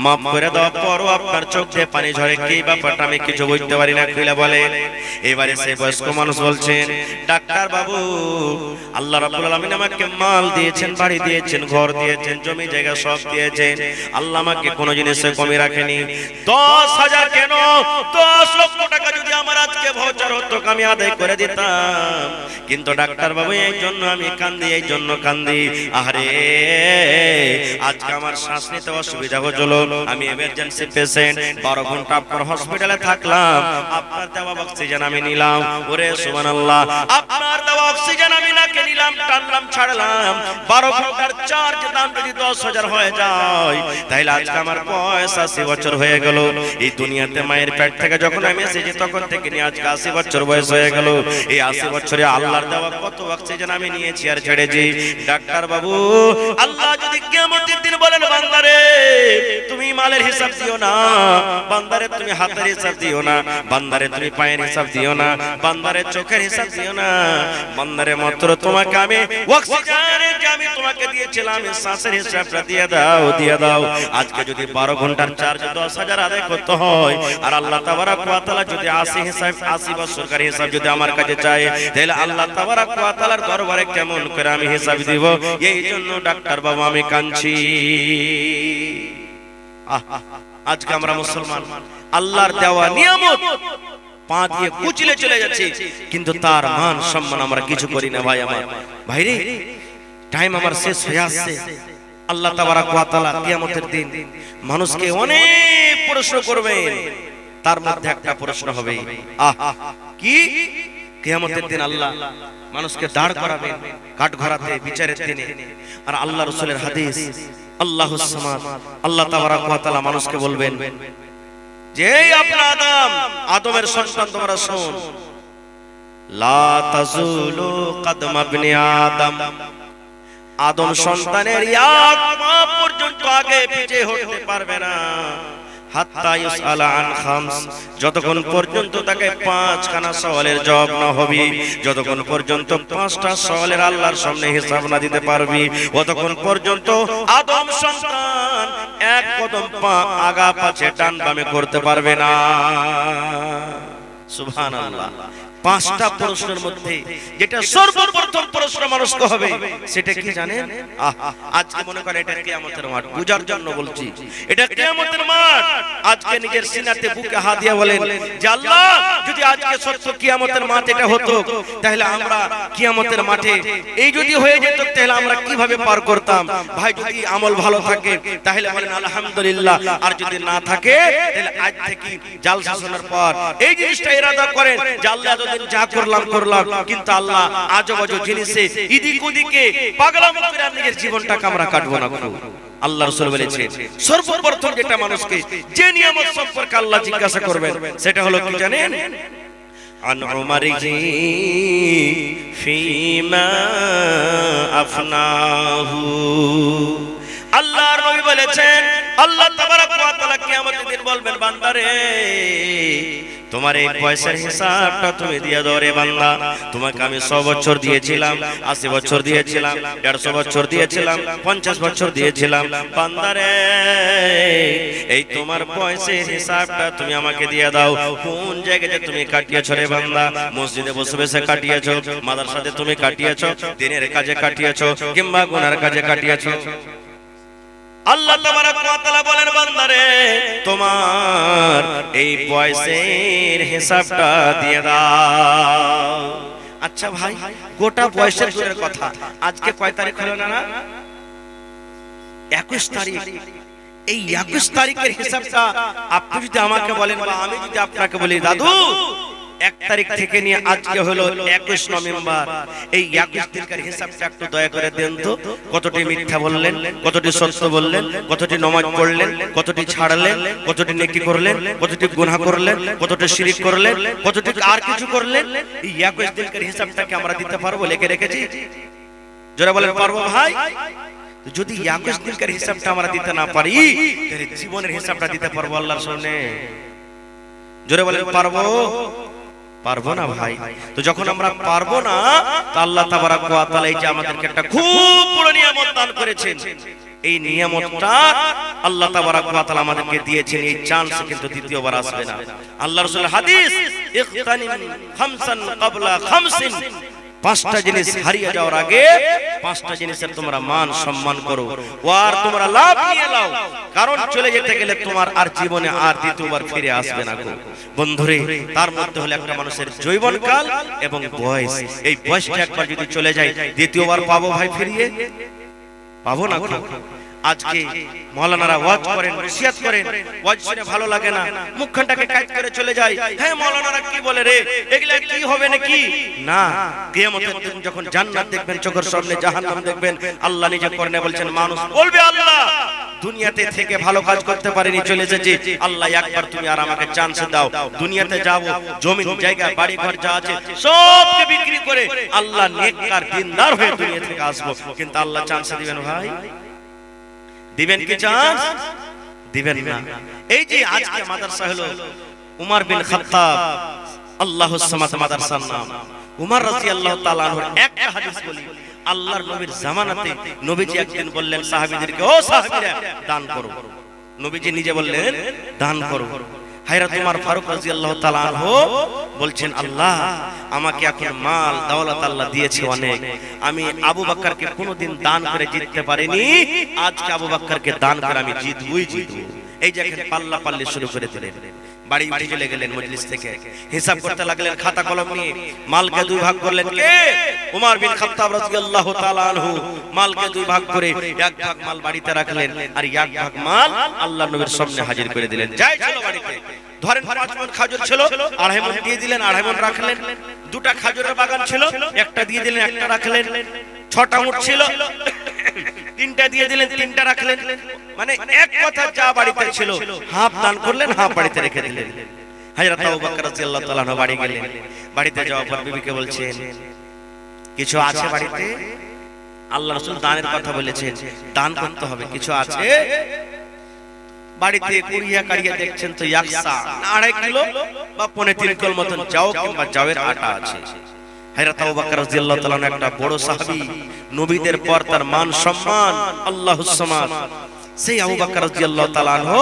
A: মাফ করে দেওয়ার পরও আপনার চোখ দিয়ে পানি ঝরে, কি ব্যাপারটা আমি কিছু বুঝতে পারি না, খুলে বলেন। এবারে সেই বয়স্ক মানুষ বলছেন, ডাক্তার বাবু, আল্লাহ রাব্বুল আলামিন আমাকে মাল দিয়েছেন, বাড়ি দিয়েছেন, ঘর দিয়েছেন, জমি জায়গা সব দিয়েছেন। আল্লাহ আমাকে কোনো জিনিসে কমই রাখেনি। 10,000 কেন, 10 লক্ষ টাকা যদি আমার আজকে ভাউচার হতো আমি আদায় করে দিতাম। কিন্তু ডাক্তার বাবু, এই জন্য আমি কান্দি, এই জন্য কান্দি। আরে আজকে আমার শ্বাস নিতে অসুবিধা হচ্ছিল, আমি এমার্জেন্সি পেশেন্ট, 12 ঘন্টা আপনার হসপিটালে থাকলাম, আপনার দেওয়া অক্সিজেন আমি নিলাম। ওরে সুবহানাল্লাহ, আপনার দেওয়া অক্সিজেন আমি নাকে নিলাম, টানলাম, ছাড়লাম। 12 ঘন্টার চার্জ দাম যদি 10,000 হয়ে যায়, তাহলে আজকে আমার বয়স 80 বছর হয়ে গেল। এই দুনিয়াতে মায়ের পেট থেকে যখন আমি এসেছি তখন থেকে নিয়ে আজকে 80 বছর বয়স হয়ে গেল। এই 80 বছরে আল্লাহর দেওয়া কত অক্সিজেন আমি নিয়েছি আর ছেড়েছি। ডাক্তার বাবু, আল্লাহ যদি কিয়ামতের দিন বলেন, বান্দারে তুমি মালের হিসাব দিও না, বান্দারে তুমি হাতের হিসাব দিও না, বান্দারে তুমি পায়ের হিসাব দিও না, বান্দারে চোখের হিসাব দিও না, বান্দারে মাত্র তোমাকে আমি অক্সিজেনের যে আমি তোমাকে দিয়েছিলাম শ্বাসের হিসাবটা দিয়ে দাও, দিয়ে দাও। আজকে যদি 12 ঘন্টার চার্জ 10,000 আদায় করতে হয়, আর আল্লাহ তাবারক ওয়া তাআলা যদি 80 বছরকার হিসাব যদি আমার কাছে চায়, তাহলে আল্লাহ তাবারক ওয়া তাআলার দরবারে কেমন করে আমি হিসাব দিব? এই জন্য ডাক্তার বাবু আমি কাঁদছি। আজকে আমরা মুসলমান আল্লাহর দেওয়া নিয়ামত পা দিয়ে কুচিলে চলে যাচ্ছে, কিন্তু তার মান সম্মান আমরা কিছু করি না। ভাই আমার, ভাইরে টাইম আমার শেষ হয়ে আসছে। আল্লাহ তাবারক ওয়া তাআলা কিয়ামতের দিন মানুষকে অনেক প্রশ্ন করবেন, তার মধ্যে একটা প্রশ্ন হবে, কি? কিয়ামতের দিন আল্লাহ মানুষকে দাঁড় করাবেন কাঠগড়াতে বিচারের দিনে। আর আল্লাহ রাসূলের হাদিস, আল্লাহুস সামাদ, আল্লাহ তাবারক ওয়া তাআলা মানুষকে বলবেন যে, আপনার আদমের সন্তান তোমরা শোন, লা তাজুলু কদম ইবনে আদম, আদম সন্তানের এক পা পর্যন্ত আগে পিছে হতে পারবে না, হাত্তা ইউসআলা আন খামস, যতক্ষণ পর্যন্ত তাকে 5খানা সওয়ালের জবাব না হবে, যতক্ষণ পর্যন্ত 5টা সওয়ালের আল্লাহর সামনে হিসাব না দিতে পারবি, ততক্ষণ পর্যন্ত আদম সন্তান এক কদম পা আগা পাছে ডান বামে করতে পারবে না। সুবহানাল্লাহ। 5টা প্রশ্নের মধ্যে যেটা সর্বপ্রথম প্রশ্ন মানুষকে হবে সেটা কি জানেন? আজকে মনে করেন এটা কিয়ামতের মাঠ, বুঝার জন্য বলছি, এটা কিয়ামতের মাঠ। আজকে নিজের সিনাতে বুকে হাত দিয়ে বলেন যে, আল্লাহ যদি আজকে সত্য কিয়ামতের মাঠ এটা হতো, তাহলে আমরা কিয়ামতের মাঠে এই যদি হয়ে যেত, তাহলে আমরা কিভাবে পার করতাম? ভাই যদি আমল ভালো থাকে তাহলে বলেন আলহামদুলিল্লাহ, আর যদি না থাকে তাহলে আজ থেকে জালসা শোনার পর এই জিনিসটা ইরাদা করেন যে আল্লাহ যা করলাম, কিন্তু আল্লাহ আজব আজব জিনিসে এদিক ওদিকে পাগলামি করে নিজের জীবনটাকে আমরা কাটবো না। আল্লাহ রাসূল বলেছেন, সর্বপ্রথম যেটা মানুষকে যে নিয়ামত সম্পর্কে আল্লাহ জিজ্ঞাসা করবেন সেটা হলো কি জানেন? আন উমারিহি ফিমা আফনাহু। আল্লাহর নবী বলেছেন, আল্লাহ তাবারক ওয়া তাআলা কিয়ামতের দিন বলবেন, বান্দারে তোমার এই পয়সার হিসাবটা তুমি দিয়ে দাও রে বান্দা। তোমাকে আমি 100 বছর দিয়েছিলাম, 80 বছর দিয়েছিলাম, 150 বছর দিয়েছিলাম, 50 বছর দিয়েছিলাম। বান্দা রে, এই তোমার পয়সার হিসাবটা তুমি আমাকে দিয়ে দাও। কোন জায়গায় তুমি কাটিয়েছো রে বান্দা? মসজিদে বসে বসে কাটিয়েছো, মাদ্রাসাতে তুমি কাটিয়েছো, দিনের কাজে কাটিয়েছো, কিংবা গুনার কাজে কাটিয়েছো। আল্লাহ তাবারক ওয়া তাআলা বলেন, বান্দারে তোমার এই পয়সার হিসাবটা দিয়ে দাও। আচ্ছা ভাই, গোটা পয়সার দূরের কথা, আজকে কয় তারিখ হলো না? 21 তারিখ। এই 21 তারিখের হিসাবটা আপনি যদি আমাকে বলেন বা আমি যদি আপনাকে বলি, দাদু 1 তারিখ থেকে নিয়ে আজকে হলো 21 নভেম্বর, এই 21 দিনকার হিসাবটা একটু দয়া করে দেন তো। কতটি মিথ্যা বললেন, কতটি সত্য বললেন, কতটি নামাজ পড়লেন, কতটি ছাড়লেন, কতটি নেকি করলেন, কতটি গুনাহ করলেন, কতটি শিরক করলেন, কতটি আর কিছু করলেন? এই 21 দিনকার হিসাবটাকে আমরা দিতে পারবো? লিখে রেখেছি? যারা বলেন পারবো ভাই। যদি 21 দিনকার হিসাবটা আমরা দিতে না পারি, তাহলে জীবনের হিসাবটা দিতে পারবো আল্লাহর সামনে? জোরে বলেন পারবো? পারবো না ভাই। তো যখন আমরা পারবো না, তো আল্লাহ তাবারক ওয়া তাআলা এই যে আমাদেরকে একটা খুব বড় নিয়ামত দান করেছেন, এই নিয়ামতটা আল্লাহ তাবারক ওয়া তাআলা আমাদেরকে দিয়েছেন, এই চান্স কিন্তু দ্বিতীয়বার আসবে না। আল্লাহর রাসূল হাদিস, ইখতানিম খামসান ক্বাবলা খামসিন, 5টা জিনিস হারিয়ে যাওয়ার আগে 5টা জিনিসের তোমরা মান সম্মান করো, আর তোমরা লাভ নিয়ে নাও, কারণ চলে যেতে গেলে তোমার আর জীবনে আর দ্বিতীয়বার ফিরে আসবে না গো বন্ধুরে। তার মধ্যে হলো একটা মানুষের যৌবনকাল এবং বয়স। এই বয়সটা একবার যদি চলে যায়, দ্বিতীয়বার পাবো ভাই ফিরিয়ে? পাবো না গো। আজকে মাওলানারা ওয়াজ করেন, নসিহত করেন, ওয়াজ শুনে ভালো লাগে না, মুখখানটাকে কাট করে চলে যায়। হ্যাঁ, মাওলানারা কি বলে রে, এগুলা কি হবে নাকি? না, কিয়ামতের দিন যখন জান্নাত দেখবেন, চোখের সামনে জাহান্নাম দেখবেন, আল্লাহ নিজে করনে বলছেন, মানুষ বলবে, আল্লাহ দুনিয়াতে থেকে ভালো কাজ করতে পারিনি, চলে এসেছি, আল্লাহ একবার তুমি আর আমাকে চান্স দাও। দুনিয়াতে যাব, জমিন জায়গা বাড়ি ঘর যা আছে সবকে বিক্রি করে আল্লাহ নেককার দিনদার হয়ে দুনিয়া থেকে আসবো। কিন্তু আল্লাহ চান্স দিবেন ভাই? দিবেন কি চান্স? দিবেন না। এই যে আজকে মাদ্রাসা হলো উমর বিন খাত্তাব, আল্লাহুস সামাদ মাদ্রাসার নাম। উমর রাদিয়াল্লাহু তাআলা আনহুর একটা হাদিস বলি, আল্লাহর নবীর জামানাতে নবীজি একদিন বললেন সাহাবীদেরকে, ও সাহাবীরা দান করো। নবীজি নিজে বললেন দান করো। হযরত উমর ফারুক রাদিয়াল্লাহু তাআলা আনহু বলছেন, আল্লাহ আমাকে এখন মাল দৌলত আল্লাহ দিয়েছে অনেক, আমি আবু বকরকে কোনোদিন দান করে জিততে পারিনি, আজকে আবু বকরকে দান করে আমি জিতবই জিতব। এই যে এখন পাল্লা পাল্লি শুরু করে দিলেন। বাড়ি উঠে চলে গেলেন মজলিস থেকে, হিসাব করতে লাগলেন খাতা কলম নিয়ে। মালকে 2 ভাগ করলেন কে? উমর বিন খাত্তাব রাদিয়াল্লাহু তাআলা আনহু। মালকে 2 ভাগ করে 1 ভাগ মাল বাড়িতে রাখলেন, আর 1 ভাগ মাল আল্লাহর নবীর সামনে হাজির করে দিলেন। যাই চলো বাড়িতে। ধরেন 5 মণ খাজুর ছিল, 2.5 মণ দিয়ে দিলেন, 2.5 মণ রাখলেন। 2টা খাজুরের বাগান ছিল, একটা দিয়ে দিলেন, একটা রাখলেন। 6টা উট ছিল, 3টা দিয়ে দিলেন, 3টা রাখলেন। মানে এক কথা যা বাড়িতে ছিল হাফ দান করলেন, হাফ বাড়িতে রেখে দিলেন। হযরত আবু বকর রাদিয়াল্লাহু তাআলা আনহু বাড়ি গেলেন। বাড়িতে যাওয়ার পর বিবিকে বলছেন, কিছু আছে বাড়িতে? আল্লাহ রাসূল দানের কথা বলেছেন, দান করতে হবে, কিছু আছে? বাড়িতে কুড়িয়া কাড়িয়া দেখছেন তো 1.5 কিলো বা 3.5 কিলো মতন যাও কিংবা জাওয়ের আটা আছে। হযরত আবু বকর রাদিয়াল্লাহু তাআলা একটা বড় সাহাবী, নবীদের পর তার মান সম্মান আল্লাহুস সামাদ, সেই আবু বকর রাদিয়াল্লাহু তাআলা আনহু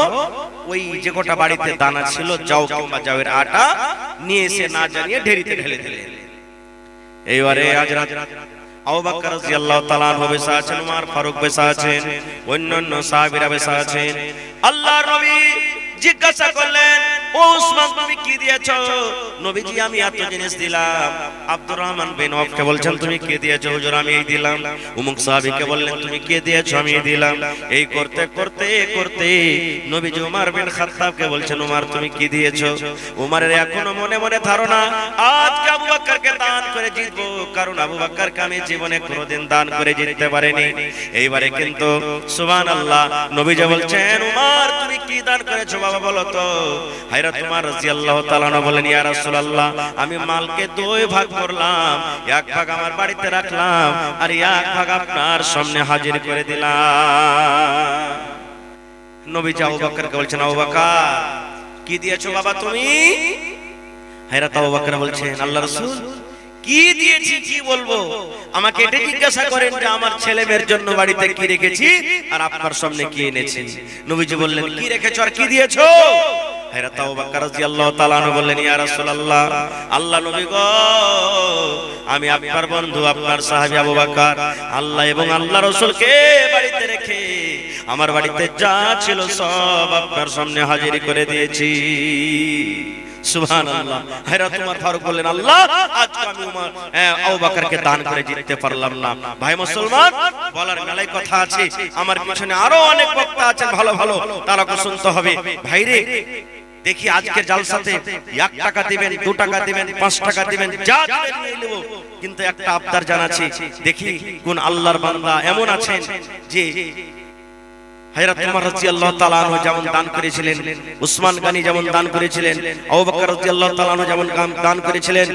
A: ওই যে গোটা বাড়িতে দানা ছিল যাও কিংবা জাওয়ের আটা নিয়ে এসে না জানিয়ে ঢেরিতে ঢেলে দিলেন। এইবারে হযরত আবু বকর রাদিয়াল্লাহু তাআলা আনহু বসে আছেন, উমর ফারুক বসে আছেন, অন্যান্য সাহাবীরা বসে আছেন। আল্লাহর নবী জিজ্ঞাসা করলেন, ও উসমান তুমি কি দিয়েছো? নবীজি আমি এত জিনিস দিলাম। আব্দুর রহমান বিন আওফকে বলছেন, তুমি কি দিয়েছো? হুজুর আমি এই দিলাম। উমুক সাহাবীকে বললেন, তুমি কি দিয়েছো? আমি এই দিলাম। এই করতে করতে করতে নবীজি উমর বিন খাত্তাবকে বলছেন, উমর তুমি কি দিয়েছো? উমরের এখনো মনে মনে ধারণা আজকে আবু বকরকে দান করে জিতবো, কারণ আবু বকরকে আমি জীবনে কোনোদিন দান করে জিততে পারিনি। এইবারে কিন্তু সুবহানাল্লাহ, নবীজি বলছেন, উমর তুমি কি দান করেছো বাবা বলো তো? হযরত উমর রাদিয়াল্লাহু তাআলা বলেন, ইয়া রাসূলুল্লাহ আমি মালকে 2 ভাগ করলাম, 1 ভাগ আমার বাড়িতে রাখলাম, আর 1 ভাগ আপনার সামনে হাজির করে দিলাম। নবী আবু বকরকে বলছেন, আবু বকর কি দিয়েছো বাবা তুমি? হযরত আবু বকর বলছেন আল্লাহ রাসূল কি দিয়েছি কি বলবো, আমাকে এটা জিজ্ঞাসা করেন যে আমার ছেলে মেয়ের জন্য বাড়িতে কি রেখেছি আর আপনার সামনে কি এনেছি। নবীজি বললেন কি রেখেছো আর কি দিয়েছো? হযরত আবু বকর রাদিয়াল্লাহু তাআলা আনহু বললেন ইয়া রাসূলুল্লাহ, আল্লাহ নবী গো, আমি আপনার বন্ধু আপনার সাহাবী আবু বকর আল্লাহ এবং আল্লাহ রাসূলকে বাড়িতে রেখে আমার বাড়িতে যা ছিল সব আপনার সামনে হাজির করে দিয়েছি। সুবহানাল্লাহ। হযরত ওমর ফারুক বললেন আল্লাহ আজকে আমি আবু বকরকে দান করে জিততে পারলাম না। ভাই মুসলমান, বলার মেলায় কথা আছে, আমার পিছনে আরো অনেক বক্তা আছেন ভালো ভালো, তারাকে শুনতে হবে। ভাইরে দেখি আজকের জালসাতে 1 টাকা দিবেন, 2 টাকা দিবেন, 5 টাকা দিবেন, যা দিবেন নিয়ে নেব, কিন্তু একটা আবদার জানাচ্ছি, দেখি কোন আল্লাহর বান্দা এমন আছেন যে হযরত ওমর রাদিয়াল্লাহু তাআলা আনহু যেমন দান করেছিলেন, উসমান গনি যেমন দান করেছিলেন, আবু বকর রাদিয়াল্লাহু তাআলা আনহু যেমন দান করেছিলেন,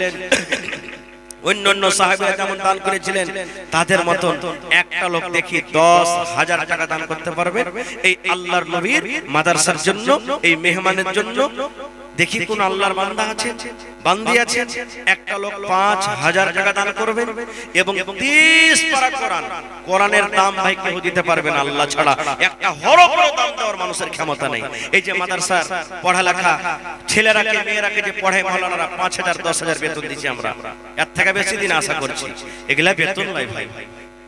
A: অন্যান্য সাহাবীরা যেমন দান করেছিলেন, তাদের মতন একটা লোক দেখি 10,000 টাকা দান করতে পারবে এই আল্লাহর নবীর মাদ্রাসার জন্য, এই মেহমানের জন্য। দেখি কোন আল্লাহর বান্দা আছে, বান্দি আছে, একটা লোক 5,000 টাকা দান করবেন এবং 30 পারা কোরআন, কোরআনের দাম ভাই কেউ দিতে পারবে না আল্লাহ ছাড়া, একটা হরফের দাম দেওয়ার মানুষের ক্ষমতা নেই। এই যে মাদ্রাসার পড়ালেখা ছেলেরাকে মেয়েরাকে যে পড়ায় মাওলানারা 5,000 10,000 বেতন দিচ্ছি আমরা, এর থেকে বেশি দিন আশা করছি, এগুলা বেতন নয় ভাই।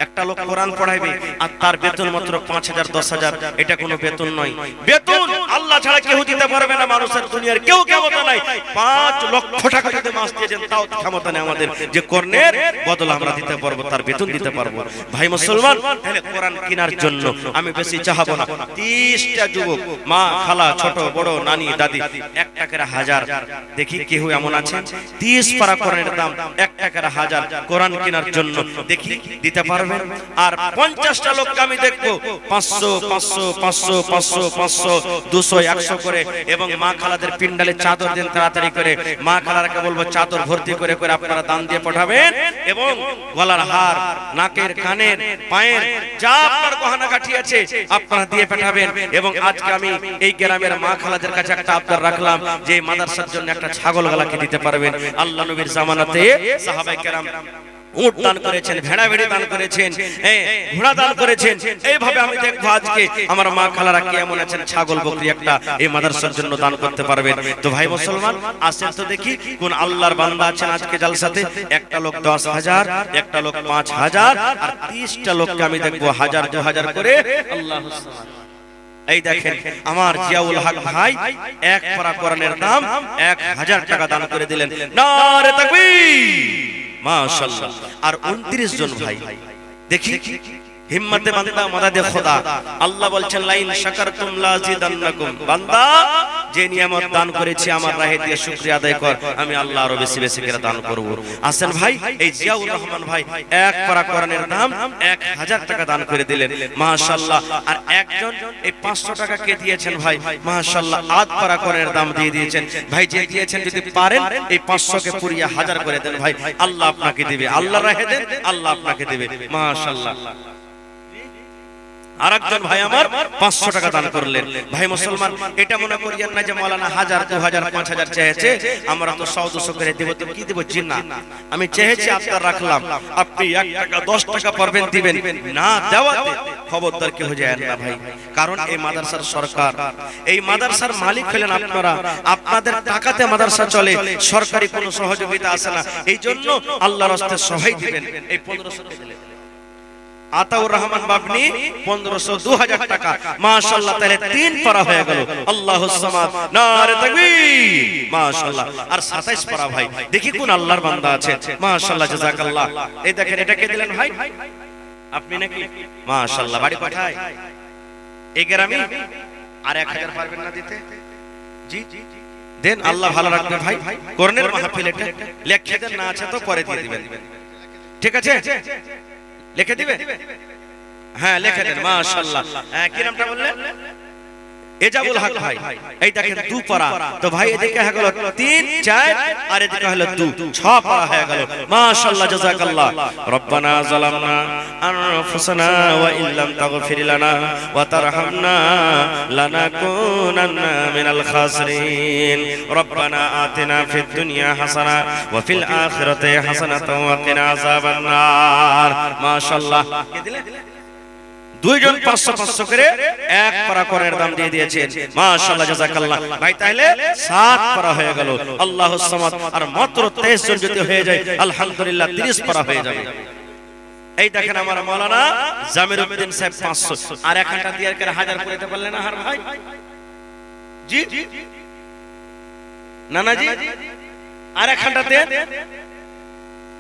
A: একটা লোক কোরআন পড়াইবে আর তার বেতন মাত্র 5,000 10,000, এটা কোনো বেতন নয়। বেতন আল্লাহ ছাড়া কেউ দিতে পারবে না, মানুষের দুনিয়ার কেউ ক্ষমতা নাই। 5 লক্ষ টাকা যদি মাস দিয়ে দেন তাও ক্ষমতা নেই আমাদের যে কোরআনের বদল আমরা দিতে পারবো, তার বেতন দিতে পারবো। ভাই মুসলমান, তাহলে কোরআন কেনার জন্য আমি বেশি চাহাবো না। 30টা যুবক, মা খালা ছোট বড় নানি দাদি, 1 টাকার 1000, দেখি কেউ এমন আছে 30 পারা কোরআনের দাম 1 টাকার 1000 কোরআন কেনার জন্য, দেখি দিতে পারবে। আর 50টা লোককে আমি দেখবো 500 500 500 500 500 200 100 করে, এবং মা খালাদের পিন্ডালে চাদর দেন তাড়াতাড়ি করে, মা খালারাকে বলবো চাদর ভর্তি করে করে আপনারা দান দিয়ে পাঠাবেন, এবং গলার হার, নাকের কানের পায়ের যা আপনার গহনা গাঁঠি আছে আপনারা দিয়ে পাঠাবেন। এবং আজকে আমি এই গ্রামের মা খালাদের কাছে একটা আবদার রাখলাম যে মাদ্রাসার জন্য একটা ছাগল গলাকে দিতে পারবেন। আল্লাহ নবীর জামানাতে সাহাবায়ে কেরাম উট দান করেছেন, ভেড়া ভেড়ি দান করেছেন, ঘোড়া দান করেছেন। এইভাবে আমি দেখবো আজকে আমার মা খালারা কি এমন আছেন ছাগল বকরি একটা এই মাদ্রাসার জন্য দান করতে পারবেন। তো ভাই মুসলমান, আসেন তো দেখি কোন আল্লাহর বান্দা আছেন আজকে জালসাতে। একটা লোক 10,000, একটা লোক 5,000, আর 30টা লোককে আমি দেখবো 1000 2000 করে। আল্লাহু সুবহান। এই দেখেন আমার জিয়াউল হক ভাই 1 পারা কোরআনের দাম 1000 টাকা দান করে দিলেন। নারে তাকবীর, মাশাআল্লাহ। আর 29 জন ভাই দেখি হিম্মতে বান্দা মাদাদে খোদা, আল্লাহ বলছেন লাইন শাকারতুম লাযিদান্নাকুম, বান্দা যে নিয়ামত দান করেছি আমার রাহে দিয়ে শুকরিয়া আদায় কর, আমি আল্লাহ আরো বেশি বেশি করে দান করব। আসেন ভাই, এই জিয়াউর রহমান ভাই 1 পারা কোরআনের দাম 1000 টাকা দান করে দিলেন, মাশাআল্লাহ। আর একজন এই 500 টাকা কে দিয়েছেন ভাই, মাশাআল্লাহ, 8 পারা কোরআনের দাম দিয়ে দিয়েছেন ভাই। যে দিয়েছেন যদি পারেন এই 500 কে পুরিয়া 1000 করে দেন ভাই, আল্লাহ আপনাকে দিবে, আল্লাহর রাহে দেন, আল্লাহ আপনাকে দিবে, মাশাআল্লাহ। আরেকজন ভাই আমার 500 টাকা দান করলেন। ভাই মুসলমান, এটা মনে করিয়েন না যে মাওলানা 1000 2000 5000 চেয়েছে আমরা তো 100 200 করে দেব, তো কি দেব, জি না, আমি চেয়েছি আপনার রাখলাম, আপনি 1 টাকা 10 টাকা পারবেন দিবেন, না দেওয়াতে খবরদার কি হয়ে যায় না ভাই। কারণ এই মাদ্রাসার সরকার, এই মাদ্রাসার মালিক হলেন আপনারা, আপনাদের টাকাতে মাদ্রাসা চলে, সরকারি কোনো সহযোগিতা আসে না। এই জন্য আল্লাহর রাস্তায় সবাই দিবেন। এই 1500 দিলেন আতাউর রহমান বাবনি 1500 2000 টাকা, মাশাআল্লাহ, তাহলে 3 পারা হয়ে গেল। আল্লাহুস সামাদ, নারে তাকবীর, মাশাআল্লাহ। আর 27 পারা ভাই দেখি কোন আল্লাহর বান্দা আছে, মাশাআল্লাহ, জাযাকাল্লাহ। এই দেখেন এটা কে দিলেন ভাই, আপনি নাকি, মাশাআল্লাহ। বাড়ি কোথায়, এই গ্রামে। আর 1000 পারবেন না দিতে, জি দেন, আল্লাহ ভালো রাখবে ভাই। কোরআনের মাহফিল এটা লেখে দেন, না আছে তো পরে দিয়ে দিবেন, ঠিক আছে, লিখে দিবে, হ্যাঁ লিখে দেন, মাশাআল্লাহ। কি নামটা বললেন, এজাবুল হক ভাই, এই দেখেন 2 পারা। তো ভাই এদিকে হয়ে গেল 3 4 আর এদিকে হলো 2 6 পারা হয়ে গেল। মাশাআল্লাহ, জাযাকাল্লাহ। রব্বানা যালামনা আনফুসানা ওয়া ইল্লাম তাগফির লানা ওয়া তারহামনা লানাকুনান্না মিনাল খাসিরিন। রব্বানা আতিনা ফিদ দুনিয়া হাসানা ওয়া ফিল আখিরাতি হাসানাতাও ওয়া কিনা আযাবান নার। মাশাআল্লাহ, কে দিলেন? দুইজন 500 করে এক পারা কোরআনের দাম দিয়ে দিয়েছেন। মাশাআল্লাহ, জাযাকাল্লাহ ভাই। তাহলে 7 পারা হয়ে গেল। আল্লাহুস সামাদ। আর মাত্র 23 জন যদি হয়ে যায় আলহামদুলিল্লাহ 30 পারা হয়ে যাবে। এই দেখেন আমার মাওলানা জামির উদ্দিন সাহেব 500 আর এক ঘন্টা দিয়ে করে 1000 করে দিতে পারলেন না হার ভাই? জি নানা জি, আর এক ঘন্টাতে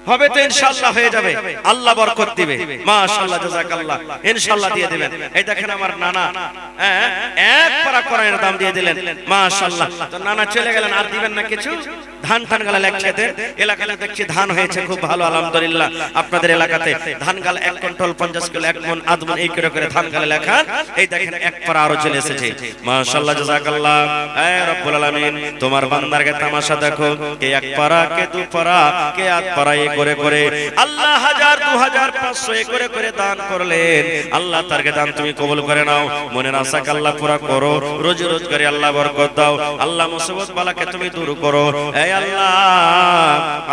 A: হবে তো ইনশাআল্লাহ হয়ে যাবে। আল্লাহ বরকত দিবে। মাশাআল্লাহ, জাযাকাল্লাহ। ইনশাআল্লাহ দিয়ে দিবেন। এই দেখেন আমার নানা এক পারা কোরআনের দাম দিয়ে দিলেন। মাশাআল্লাহ। তো নানা চলে গেলেন, আর দিবেন না কিছু? ধান টান গালা লাগছে এলাকাতে দেখছি ধান হয়েছে খুব ভালো আলহামদুলিল্লাহ। আপনাদের এলাকাতে ধান গাল 1 কুইন্টাল 50 কিলো 1 মণ আধ মণ এই করে ধান গালে লেখা। এই দেখেন এক পারা আরো চলে এসেছে। মাশাআল্লাহ, জাযাকাল্লাহ। এ রব্বুল আলামিন, তোমার বান্দারকে তামাশা দেখো, কে এক পারা, কে 2 পারা, কে 8 পারা করে করে আল্লাহ 1000 2000 500 করে করে দান করলেন। আল্লাহ তারকে দান তুমি কবুল করে নাও। মনের আশাকে আল্লাহ পুরা করো। রোজি রোজগারে আল্লাহ বরকত দাও। আল্লাহ মুসিবত বালাকে তুমি দূর করো। এই আল্লাহ,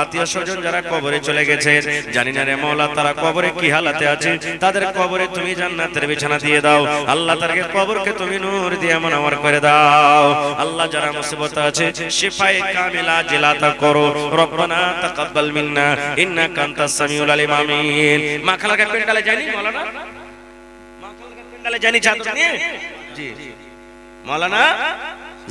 A: আত্মীয় স্বজন যারা কবরে চলে গেছে, জানি না রে মাওলা তারা কবরে কি হালাতে আছে, তাদের কবরে তুমি জান্নাতের বিছানা দিয়ে দাও। আল্লাহ তারকে কবরকে তুমি নূর দিয়ে মুনাওয়ার করে দাও। আল্লাহ যারা মুসিবত আছে শিফায়ে কামিলা জিলাতা করো। রব্বানা তাকাব্বাল মিন্না ইন্নাকা আনতাস সামিউল আলিম। আমিন। মাখালাকে পেন্ডালে যায়নি মাওলানা? মাখালাকে পেন্ডালে যায়নি ছাত্র নিয়ে? জি মাওলানা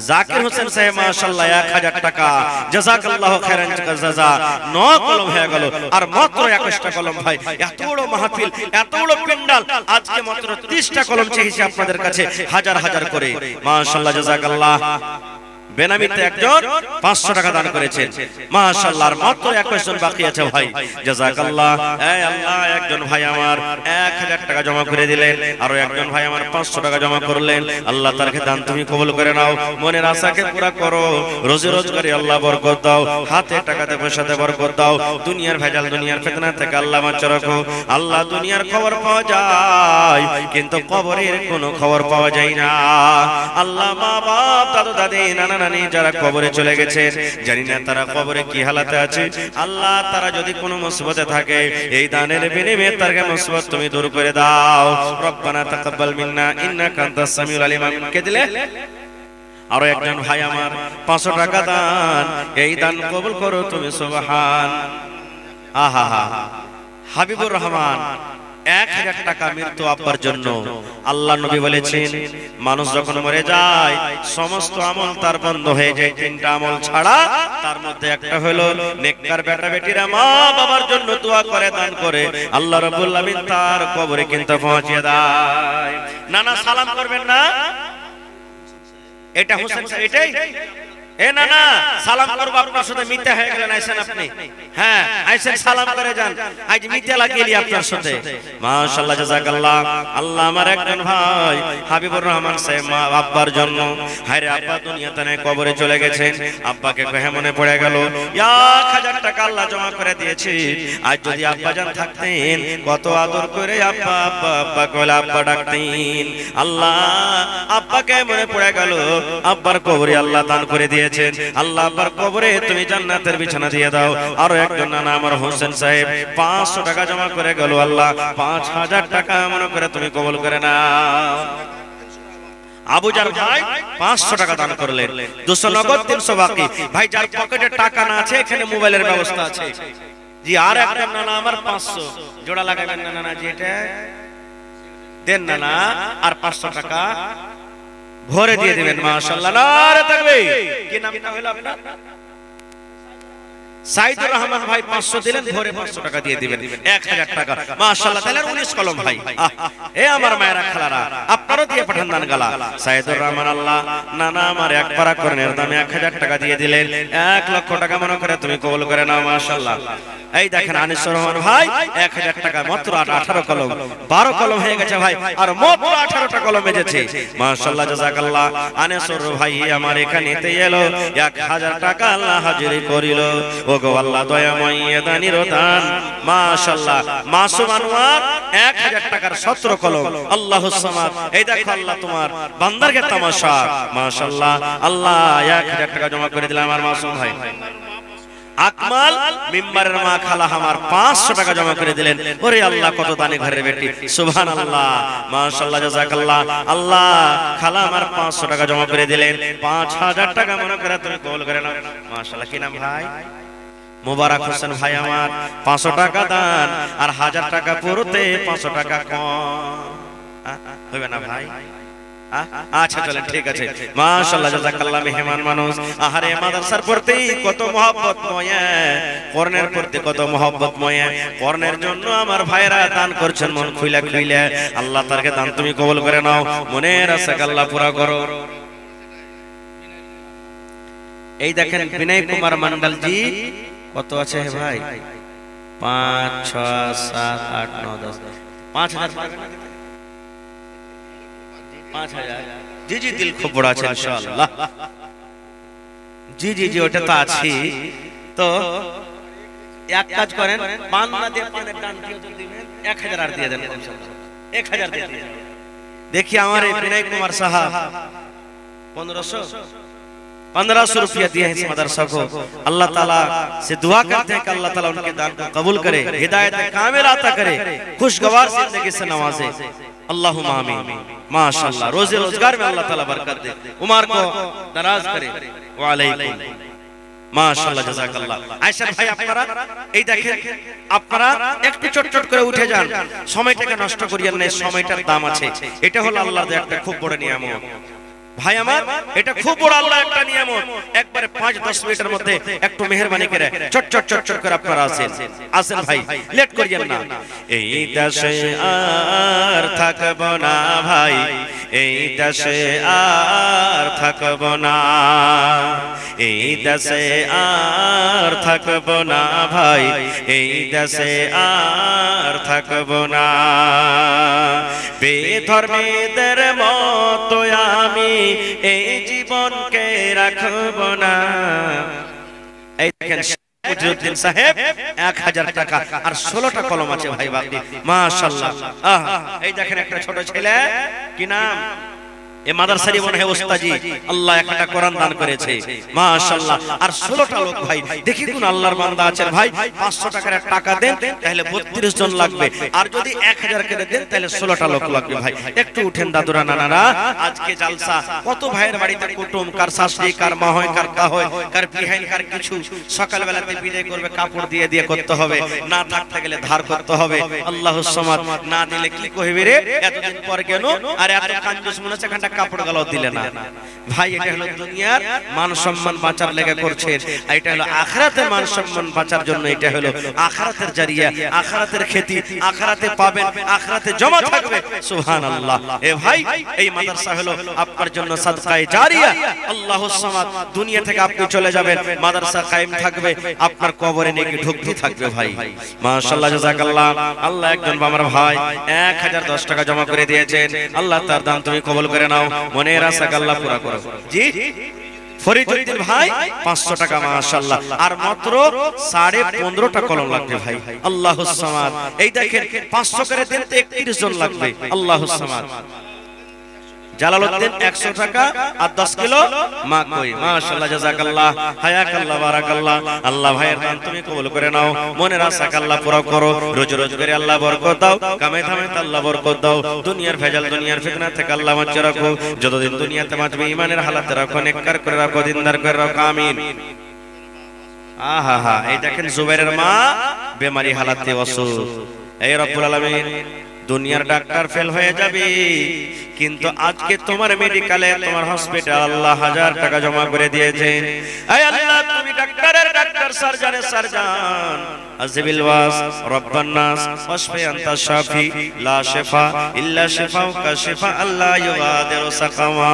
A: জাকির হোসেন সাহেব মাশাআল্লাহ 1000 টাকা। জাযাকাল্লাহু খাইরান জাযা। 9 কলম হয়ে গেল। আর মাত্র 21টা কলম ভাই। এত বড় মাহফিল, এত বড় পেন্ডাল, আজকে মাত্র 30টা কলম চেয়েছি আপনাদের কাছে হাজার হাজার করে। মাশাআল্লাহ, জাযাকাল্লাহ। বেনামিতে একজন 500 টাকা দান করেছেন। মাশাআল্লাহ। আর মাত্র 21 জন বাকি আছে ভাই। জাযাকাল্লাহ। এই আল্লাহ, একজন ভাই আমার 1000 টাকা জমা করে দিলেন, আর একজন ভাই আমার 500 টাকা জমা করলেন। আল্লাহ তারকে দান তুমি কবুল করে নাও। মনের আশাকে পুরা করো। রোজি রোজগারে আল্লাহ বরকত দাও। হাতে টাকাতে পয়সাতে বরকত দাও। দুনিয়ার ভেজাল, দুনিয়ার ফিতনা থেকে আল্লাহ বাঁচিয়ে রাখো। আল্লাহ, দুনিয়ার খবর পাওয়া যায় কিন্তু কবরের কোনো খবর পাওয়া যায় না। আল্লাহ, মা বাপ দাদু দাদি নানা নানি যারা কবরে চলে গেছে, জানি না তারা কবরে কি হালাতে আছে। আল্লাহ, তারা যদি কোনো মুসিবতে থাকে, এই দানের বিনিময়ে তার মুসিবত তুমি দূর করে দাও। রব্বানা তাকাব্বাল মিন্না ইন্নাকা আনতাস সামিউল আলিম। কে দিলে? আরো একজন ভাই আমার 500 টাকা দান। এই দান কবুল করো তুমি। সুবহান। আহা হা। হাবিবুর রহমান 1000 টাকা মৃত্যু আব্বার জন্য। আল্লাহ নবী বলেছেন, মানুষ যখন মরে যায় সমস্ত আমল তার বন্ধ হয়ে যায়, 3টা আমল ছাড়া। তার মধ্যে একটা হলো নেককার বেটা বেটিরা মা বাবার জন্য দোয়া করে, দান করে, আল্লাহ রাব্বুল আলামিন তার কবরে কিন্তু পৌঁছে দেয়। নানা সালাম করবেন না? এটা হোসেন সাহেব, এটাই এ না না সালাম করব আপনার সাথে। মিথ্যা হয়ে গেলেন আইছেন আপনি। হ্যাঁ আইছেন, সালাম করে যান। আজ মিথ্যা লাগিয়েলি আপনার সাথে। মাশাআল্লাহ, জাযাকাল্লাহ। আল্লাহ, আমার একজন ভাই হাবিবুর রহমান সাহেব মা আব্বার জন্য, হায়রে আব্বা দুনিয়াতে নেই, কবরে চলে গেছেন। আব্বাকে কহে মনে পড়ে গেল 1000 টাকা আল্লাহ জমা করে দিয়েছি। আজ যদি আব্বা জান থাকতেন, কত আদর করে আব্বা আব্বা আব্বা কইলে আব্বা ডাকতেন। আল্লাহ, আব্বাকে মনে পড়ে গেল, আব্বার কবরে আল্লাহ দান করে দিয়ে আল্লাহ, আব্বার কবরে তুমি জান্নাতের বিছানা দিয়ে দাও। আরো একজন নানা আমার হোসেন সাহেব 500 টাকা জমা করে গেল। আল্লাহ, 5000 টাকা মনে করে তুমি কবুল করে নাও। আবুজার ভাই 500 টাকা দান করলেন। 200 নগদ, 300 বাকি। ভাই যার পকেটে টাকা না আছে, এখানে মোবাইলের ব্যবস্থা আছে। জি, আর একজন নানা আমার 500 জোড়া লাগাবেন না নানা জি, এটা দেন নানা। আর 500 টাকা ভরে দিয়ে দিবেন। মাশাআল্লাহ, নারে তাকবীর। কি নামটা হলো আপনার? সাইদুর রহমান ভাই 500 দিলেন, ভরে 500 টাকা দিয়ে দিবেন। 1000 টাকা। মাশাআল্লাহ, তাহলে 19 কলম ভাই। এ আমার মায়েরা খালারা, আপনারও দিয়ে পাঠান দান গালা। সাইদুর রহমান, আল্লাহ নানা আমার এক পারা কোরআনের দামে 1000 টাকা দিয়ে দিলেন। 1 লক্ষ টাকা মনে করে তুমি কবুল করে নাও। মাশাআল্লাহ। এই দেখেন আনিসুর রহমান ভাই 1000 টাকা মাত্র 18 কলম 12 কলম হয়ে গেছে ভাই, আর মাত্র 18টা কলম এসেছে। মাশাআল্লাহ জাযাকাল্লাহ। আনিসুর ভাই আমার এখানেতে এলো 1000 টাকা আল্লাহ হাজিরি করিল। ওগো আল্লাহ দয়াময় দানির দান। মাশাআল্লাহ মাসুম আনোয়ার 1000 টাকার 17 কলম। আল্লাহুস সামাদ। এই দেখো আল্লাহ তোমার বান্দারকে তামাশা। মাশাআল্লাহ আল্লাহ 1000 টাকা জমা করে দিলাম আমার মাসুম ভাই। আকমাল মিম্বারের মা খালা আমার 500 টাকা জমা করে দিলেন। ওরে আল্লাহ কত দানি ঘরের বেটি, সুবহানাল্লাহ মাশাআল্লাহ জাযাকাল্লাহ। আল্লাহ খালা আমার 500 টাকা জমা করে দিলেন। 5000 টাকা মনে করে তুমি কবুল করে নাও। মাশাআল্লাহ। কি নাম ভাই? মোবারক হোসেন ভাই আমার 500 টাকা দান, আর 1000 টাকা পুরোতে 500 টাকা কম হবে না ভাই? আচ্ছা চলেন ঠিক আছে। মাশাআল্লাহ জাযাকাল্লাহ। মেহমান মানুষ আহারে মাদ্রাসার প্রতি কত মহব্বতময়, কোরআনের প্রতি কত মহব্বতময়। কোরআনের জন্য আমার ভাইরা দান করছেন মন খুইলা খুইলা। আল্লাহ তারকে দান তুমি কবুল করে নাও, মনের আশা আল্লাহ পুরা করো। এই দেখেন বিনয় কুমার মন্ডল জি কত আছে হে ভাই? 5 6 7 8 9 10 5000 5000। জি জি দিল খুব বড় আছে ইনশাআল্লাহ। জি জি জি ওটা তো আছে। তো এক কাজ করেন, পান না দিয়ে পানের দান দিয়ে দিবেন, 1000 আর দিয়ে দেন। 1000 দিয়ে দিন। দেখি আমার এই বিনয় কুমার সাহেব 1500 रुपया दिए हैं इस मदरसा को। अल्लाह ताला से दुआ करते हैं कि अल्लाह ताला उनके दान को कबूल करे, हिदायत कामिल अता करे, खुशगवार जिंदगी से नवाजे। अल्लाहुम्मा आमीन। माशाअल्लाह। रोज़े रोजगार में अल्लाह ताला बरकत दे, उम्र को दराज करे। वालेकुम মাশাআল্লাহ জাযাকাল্লাহ। আয়েশা ভাই আপনারা এই দেখেন, আপনারা একটু চটচট করে উঠে যান, সময়টাকে নষ্ট করিয়েন না, সময়টার দাম আছে। এটা হলো আল্লাহর দেয়া একটা খুব বড় নিয়ামত ভাই আমার, এটা খুব বড় আল্লাহর একটা নিয়ামত। একবারে 5-10 মিনিটের মধ্যে একটু মেহেরবানি করে চটচট করে আপনারা আসেন ভাই, লেট করিয়েন না। এই দেশে আর থাকব না ভাই, এই দেশে আর থাকব না, এই দেশে আর থাকব না ভাই, এই দেশে আর থাকব না। বেধর্মীদের মতো আমি এই জীবনকে রাখব না। এই দেখেন মুজিবউদ্দিন সাহেব 1000 টাকা আর 16টা কলম আছে ভাই বাকি। মাশাআল্লাহ। এই দেখেন একটা ছোট ছেলে, কি নাম? এ মাদ্রাসারই মনে হয় ওস্তাজি। আল্লাহ একটা কোরআন দান করেছে মাশাআল্লাহ। আর 16টা লোক ভাই, দেখি কোন আল্লাহর বান্দা আছেন ভাই 500 টাকার টাকা দেন তাহলে 32 জন লাগবে, আর যদি 1000 করে দেন তাহলে 16টা লোক লাগবে ভাই। একটু উঠেন দাদুরা নানারা, আজকে জালসা কত ভাইয়ের বাড়িতে কুটুম, কার শাশুড়ি, কার মা হয়, কার কা হয়, কার বিহাইন, কার কিছু। সকালবেলাতে বিদায় করবে, কাপড় দিয়ে দিয়ে করতে হবে, না থাকতে গেলে ধার করতে হবে। আল্লাহুস সামাদ। না দিলে কি কইবে রে, এতদিন পর কেন আর এত কাঞ্জুস মনে হচ্ছে ঘন্টা কাপড় গালাও দিলে না ভাই। এটা হলো দুনিয়ার মান সম্মান বাঁচার লেগে করছেন, আর এটা হলো আখিরাতের মান সম্মান বাঁচার জন্য। এটা হলো আখিরাতের জারিয়া, আখিরাতের খেতি, আখিরাতে পাবেন, আখিরাতে জমা থাকবে। সুবহানাল্লাহ। এ ভাই এই মাদ্রাসা হলো আপনার জন্য সাদকায়ে জারিয়া। আল্লাহুস সামাদ। দুনিয়া থেকে আপনি চলে যাবেন, মাদ্রাসা কায়েম থাকবে, আপনার কবরে নেকি ঢুকতে থাকবে ভাই। মাশাআল্লাহ জাযাকাল্লাহ। আল্লাহ একজন আমার ভাই 1010 টাকা জমা করে দিয়েছেন। আল্লাহ তার দান তুমি কবুল করে নাও, মনের আশা আল্লাহ পুরা করো। জি ফরিদউদ্দিন ভাই 500 টাকা মাশাআল্লাহ, আর মাত্র 15.5টা কলম লাগবে ভাই। আল্লাহুস সামাদ। এই দেখেন 500 করে দিন 31 জন লাগবে। আল্লাহুস সামাদ। জালালউদ্দিন 100 টাকা আর 10 কিলো মাকই। মাশাআল্লাহ জাযাকাল্লাহ, হায়াকাল্লাহ, বারাকাল্লাহ। আল্লাহ ভাইয়ের দান তুমি কবুল করে নাও, মনের আশা আল্লাহ পুরা করো। রোজ রোজগারে আল্লাহ বরকত দাও, কামে ধামে আল্লাহ বরকত দাও। দুনিয়ার ভেজাল, দুনিয়ার ফিতনা থেকে আল্লাহ বাঁচিয়ে রাখো। যতদিন দুনিয়াতে বাঁচবে ঈমানের হালাতে রাখো, নেককার করে রাখো, দিনদার করে রাখো। আমিন। আহা এই দেখেন জুবাইরের মা বেমারি হালাতে অসুখ। এই রব্বুল আলামিন, দুনিয়ার ডাক্তার ফেল হয়ে যাবে, কিন্তু আজকে তোমার মেডিকেলে, তোমার হসপিটাল আল্লাহ 1000 টাকা জমা করে দিয়েছেন। এই আল্লাহ তুমি ডাক্তারের ডাক্তার, সার্জনের সার্জন, আযবিল ওয়াস রব্বান নাস ওয়াশফি আনতা শাফি লা শিফা ইল্লা শিফাউকা শিফা আল্লাহ ইউগাদিরু সাকামা।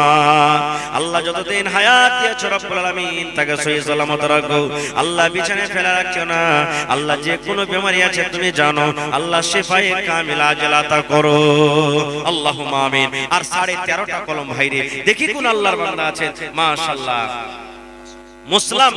A: আল্লাহ যতদিন হায়াত দিয়েছো রব্বুল আলামিন তাকে সহি সালামত রাখো। আল্লাহ বিছানায় ফেলে রাখছো না। আল্লাহ যে কোনো বেমারি আছে তুমি জানো, আল্লাহ শিফায়ে কামিলা আজল আতা করো। আল্লাহুম্মা আমিন। আর 13.5টা কলম ভাইরে, দেখি কোন আল্লাহর বান্দা আছে মাশাআল্লাহ মুসলাম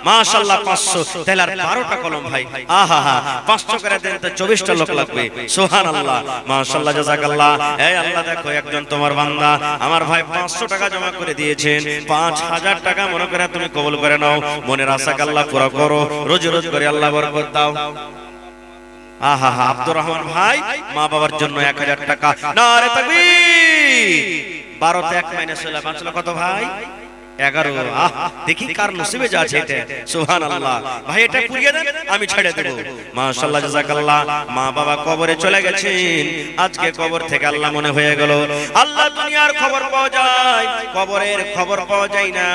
A: মাশাআল্লাহ 500, তাহলে আর 12টা কলম ভাই। আহা হা 500 করে দেন তো 24টা লোক লাগবে। সুবহানাল্লাহ মাশাআল্লাহ জাযাকাল্লাহ। এই আল্লাহ দেখো একজন তোমার বান্দা আমার ভাই 500 টাকা জমা করে দিয়েছেন, 5000 টাকা মনে করে তুমি কবুল করে নাও। মনের আশাকে আল্লাহ পুরা করো, রোজ রোজ করে আল্লাহ বরকত দাও। আহা হা আব্দুর রহমান ভাই মা বাবার জন্য 1000 টাকা। নারে তাকবীর। 12 তে 1 মাইনাস হলো বাঁচলো কত ভাই? 11। দেখি কার নসিবে যা আছে এটা। সুবহানাল্লাহ ভাই এটা পুরিয়ে দেন আমি ছেড়ে দেব। মাশাআল্লাহ জাযাকাল্লাহ। মা বাবা কবরে চলে গেছেন, আজকে কবর থেকে আল্লাহ মনে হয়ে গেল। আল্লাহ দুনিয়ার খবর পাওয়া যায়, কবরের খবর পাওয়া যায় না।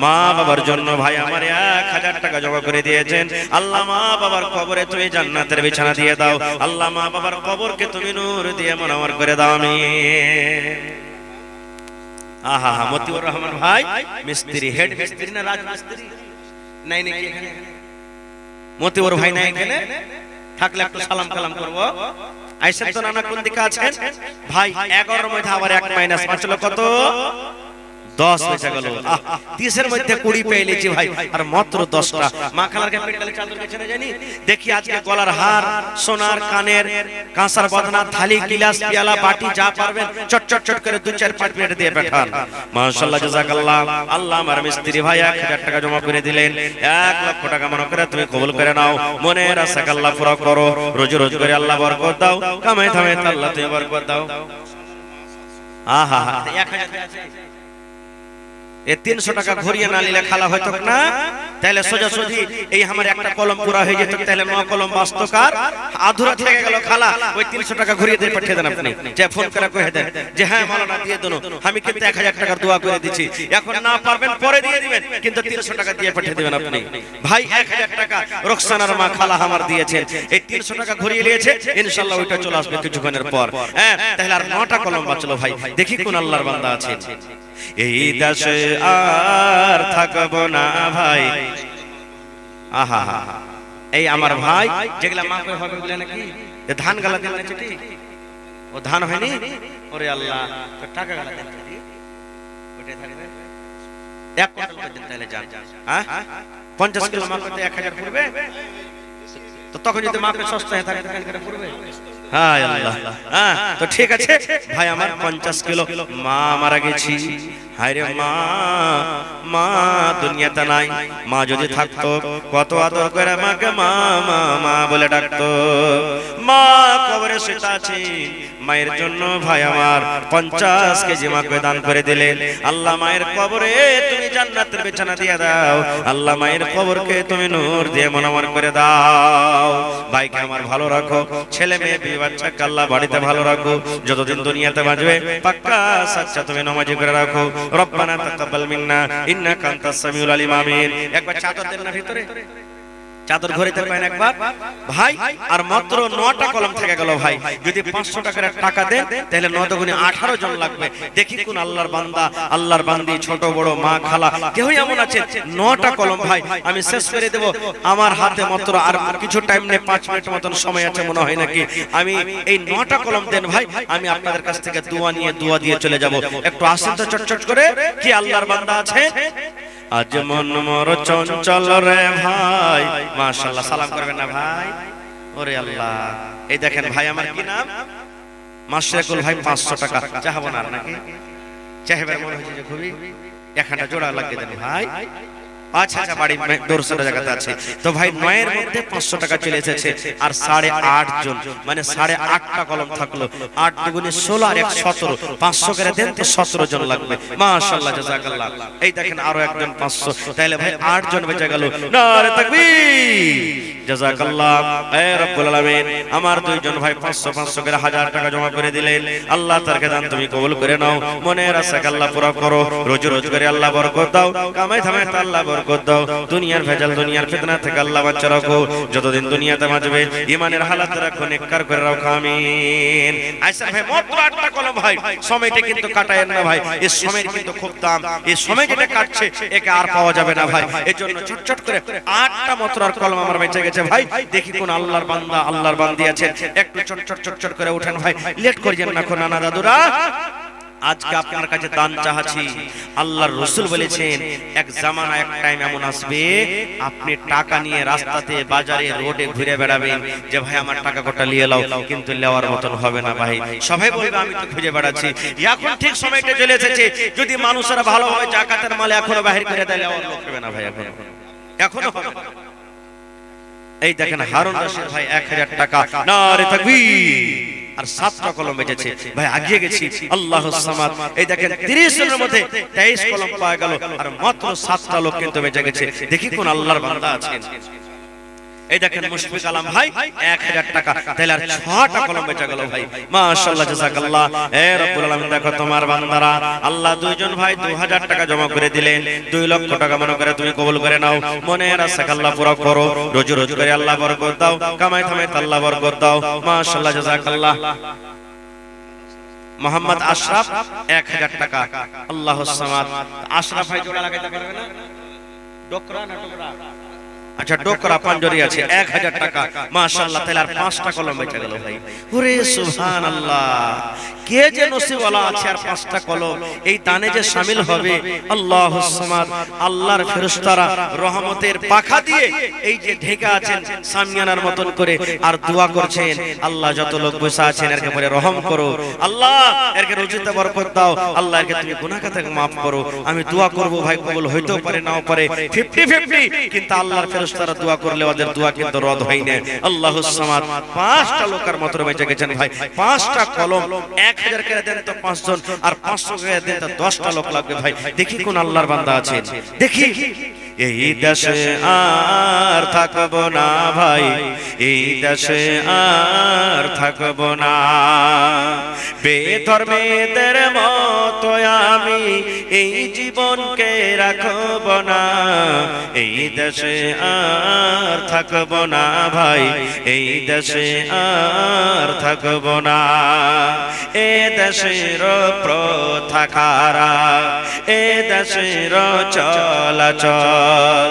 A: মা বাবার জন্য ভাই আমার 1000 টাকা জমা করে দিয়েছেন। আল্লাহ মা বাবার কবরে তুমি জান্নাতের বিছানা দিয়ে দাও। আল্লাহ মা বাবার কবরকে তুমি নূর দিয়ে মুনাওয়ার করে দাও। আমিন। আহা হা মতিউর রহমান ভাই মিস্ত্রি, হেড মিস্ত্রি না রাজ মিস্ত্রি নাই নাকি এখানে? মতিউর ভাই নাই এখানে? থাকলে একটু সালাম কালাম করব। আইসেন তো নানা কোন দিকে আছেন ভাই? 11 এর মধ্যে আবার 1 মাইনাস 5 হলো কত? 10 হয়ে গেল। 30 এর মধ্যে 20 পেয়ে নিয়েছি ভাই, আর মাত্র 10টা। মা খালার ক্যাপিটালে চাদর গেছে না জানি। দেখি আজকে গলার হার, সোনার কানের, কাঁসার বদনা, থালি, গিলাস, পেয়ালা, বাটি যা পারবেন চট চট চট করে 2-4-5 প্লেট দিয়ে পাঠান। মাশাআল্লাহ জাযাকাল্লাহ। আল্লাহ আমার মিস্ত্রি ভাই 1000 টাকা জমা করে দিলেন। 1 লক্ষ টাকা মনে করে তুমি কবুল করে নাও। মনের আশাকে আল্লাহ পুরা করো, রোজ রোজ করে আল্লাহ বরকত দাও। কামাই ধামে আল্লাহ তুমি বরকত দাও। আহা হা 1000 এ 300 টাকা ঘুরিয়ে না নিলে খালা হয়তো না, তাহলে সোজা সোজি এই আমার একটা কলম পুরা হয়ে যেত, তাহলে 9 কলম বাস্তকার আধুরা থেকে গেল খালা। ওই 300 টাকা ঘুরিয়ে দিয়ে পাঠিয়ে দেন আপনি, যে ফোন করে কয়ে দেন যে হ্যাঁ মাওলানা দিয়ে দেন, আমি কিন্তু 1000 টাকার দোয়া করে দিছি, এখন না পারবেন পরে দিয়ে দিবেন, কিন্তু 300 টাকা দিয়ে পাঠিয়ে দিবেন আপনি। ভাই 1000 টাকা রোকসানার মা খালা আমার দিয়েছেন, এই 300 টাকা ঘুরিয়ে নিয়েছে, ইনশাআল্লাহ ওইটা চলে আসবে কিছুক্ষণের পর। হ্যাঁ তাহলে আর 9টা কলম বাঁচলো ভাই। দেখি কোন আল্লাহর বান্দা আছে। এই দেশে আর থাকবো না ভাই। আহা হা এই আমার ভাই যেগুলা মা কই হবে বলে নাকি ধান গালা দেন না চিঠি, ও ধান হয়নি, ওরে আল্লাহ তো টাকা গালা দেন চিঠি ওইটাই থাকবে 1 কোটি দিন তাহলে যান। হ্যাঁ 50 কিলো মা করতে 1000 পড়বে, তো তখন যদি মা কে সস্তা হয়ে থাকে তখন করে পড়বে। হায় আল্লাহ। হ্যাঁ তো ঠিক আছে ভাই আমার 50 কিলো মা মারা গেছি। হায় রে মা, মা দুনিয়াতে নাই, মা যদি থাকতো কত আদর করে মাকে মা মা মা বলে ডাকতো। মা কবরে শুয়ে আছে, মায়ের জন্য ভাই আমার 50 কেজি মাকে দান করে দিলেন। আল্লাহ মায়ের কবরে তুমি জান্নাতের বিছানা দিয়ে দাও, আল্লাহ মায়ের কবরকে তুমি নূর দিয়ে মুনাওয়ার করে দাও। ভাইকে আমার ভালো রাখো, ছেলে মেয়ে বিয়ে বাচ্চাকে আল্লাহ বাড়িতে ভালো রাখো, যতদিন দুনিয়াতে বাঁচবে পাক্কা সাচ্চা তুমি নামাজি করে রাখো। রব্বানা তাকাব্বাল মিন্না ইন্নাকা আনতাস সামিউল আলিম। আমিন। একবার চাদর দেন না ভিতরে, চাদর ঘরেতে পারেন একবার ভাই। আর মাত্র 9টা কলম থেকে গেল ভাই। যদি 500 টাকার টাকা দেন তাহলে 9 দুগুণে 18 জন লাগবে। দেখি কোন আল্লাহর বান্দা, আল্লাহর বান্দি, ছোট বড় মা খালা কেউ এমন আছে 9টা কলম ভাই আমি শেষ করে দেব। আমার হাতে মাত্র আর কিছু টাইম নেই, 5 মিনিট মতন সময় আছে মনে হয় নাকি। আমি এই 9টা কলম দেন ভাই, আমি আপনাদের কাছ থেকে দোয়া নিয়ে দোয়া দিয়ে চলে যাব। একটু আসেন তো চটচট করে। কি আল্লাহর বান্দা আছে? আজ মন মোর চঞ্চল রে ভাই। মাশাআল্লাহ সালাম করবেন না ভাই? ওরে আল্লাহ। এই দেখেন ভাই আমার কি নাম? মাশরাকুল ভাই 500 টাকা চাহাবো না নাকি? চাহিবার মনে হচ্ছে যে খুবই একখানা জোড়া লাগিয়ে দেন ভাই। আচ্ছা আচ্ছা বাড়ি দূরসরা জায়গাতে আছে তো ভাই 9 এর মধ্যে 500 টাকা চলে এসেছে। আর 8.5 জন মানে 8.5টা কলম থাকলো, 8 দুগুণে 16 আর 1 17, 500 করে দেন তো 17 জন লাগবে। মাশাআল্লাহ জাযাকাল্লাহ। এই দেখেন আরো একজন 500, তাহলে ভাই 8 জন বেঁচে গেল। নারে তাকবীর জাযাকাল্লাহ। হে রব্বুল আলামিন আমার 2 জন ভাই 500 করে 1000 টাকা জমা করে দিলেন। আল্লাহ তারকে দান তুমি কবুল করে নাও, মনের আশাকে আল্লাহ পুরা করো, রোজ রোজ করে আল্লাহ বরকত দাও, কামাই ধামে আল্লাহ বরকত দাও, দুনিয়ার ভেজাল দুনিয়ার ফিতনা থেকে আল্লাহ বাঁচা রাখো, যতদিন দুনিয়াতে বাঁচবে ঈমানের হালাত রাখো, নেককার করে রাখো, আমিন। আচ্ছা ভাই মাত্র 8টা কলম ভাই, সময়টা কিন্তু কাটায়েন না ভাই, এই সময়ের কিন্তু খুব দাম, এই সময় যেটা কাটছে একে আর পাওয়া যাবে না ভাই, এজন্য চটচট করে 8টা মাত্র আর কলম আমার বেঁচে গেছে ভাই। দেখি কোন আল্লাহর বান্দা আল্লাহর বান্দি আছেন, একটু চটচট করে উঠেন ভাই, লেট করিয়েন না কোন নানা দাদুরা। আজকে আপনার কাছে দান চাচ্ছি। আল্লাহর রাসূল বলেছেন এক জামানা এক টাইম এমন আসবে আপনি টাকা নিয়ে রাস্তাতে বাজারে রোডে ঘুরে বেড়াবেন যে ভাই আমার টাকা কোটা নিয়ে লাও, কিন্তু নেওয়ার মতন হবে না ভাই, সবাই বলবে আমি তো খুঁজে বেড়াচ্ছি। এখন ঠিক সময়টা চলে এসেছে, যদি মানুষেরা ভালোভাবে জাকাতের মাল এখনো বাহির করে দেয় নেওয়ার লোক হবে না ভাই, এখনো হবে না। এই দেখেন হারুন রশিদ ভাই 1000 টাকা, নারে তাকবীর, আর 7টা কলম বেঁচেছে ভাই, আগিয়ে গেছি আল্লাহুস সামাদ। এই দেখেন 30 এর মধ্যে 23 কলম পাওয়া গেল, আর মাত্র 7টা লোক কিন্তু বেঁচে গেছে। দেখি কোন আল্লাহর বান্দা আছেন। এই দেখেন মুশফিক আলম ভাই 1000 টাকা, তাহলে আর 6টা কলম বেঁচে গেল ভাই, মাশাআল্লাহ জাযাকাল্লাহ। হে রব্বুল আলামিন দেখো তোমার বান্দারা, আল্লাহ দুইজন ভাই 2000 টাকা জমা করে দিলেন, 2 লক্ষ টাকা মনে করে তুমি কবুল করে নাও, মনের আশা আল্লাহ পুরো করো, রোজ করে আল্লাহ বরকত দাও, কামাই থামাই আল্লাহ বরকত দাও, মাশাআল্লাহ জাযাকাল্লাহ। মোহাম্মদ আশরাফ 1000 টাকা, আল্লাহুস সামাদ। আশরাফ ভাই জোড়া লাগাইতে পারবে না? ডোকরা না টোকরা? আচ্ছা ডোকরা পাঞ্জরি আছে, 1000 টাকা, মাশাআল্লাহ। তাহলে আর 5টা কলম বেঁচে গেল ভাই, ওরে সুবহানাল্লাহ। কে যে নসিবওয়ালা আছে আর 5টা কলম এই দানে যে শামিল হবে, আল্লাহুস সামাদ। আল্লাহর ফেরেশতারা রহমতের পাখা দিয়ে এই যে ঢেকে আছেন সামিয়ানার মতন করে, আর দোয়া করছেন আল্লাহ যত লোক বসে আছেন এরকে পরে রহম করো, আল্লাহ এরকে রুজিতে বরকত দাও, আল্লাহ এরকে তুমি গুনাহ থেকে maaf করো। আমি দোয়া করব ভাই, কবুল হইতেও পারে নাও পারে, 50-50, কিন্তু আল্লাহর ফেরেশতারা দোয়া করলে ওদের দোয়া কিন্তু রদ হয় না। আল্লাহুস সামাদ। 5টা লোকের মত বেঁচে গেছেন ভাই, 5টা কলম, 1000 করে দেন তো 5 জন, আর 500 করে দেন তো 10টা লোক লাগবে ভাই। দেখি কোন আল্লাহর বান্দা আছেন, দেখি। এই দেশে আর থাকবো না ভাই, এই দেশে আর থাকবো না, বেধর্মীদের মতো আমি এই জীবনকে রাখবো না, এই দেশে আর থাকবো না ভাই, এই দেশে আর থাকবো না। এ দেশের প্রথা খারাপ, এ দেশের চলাচল,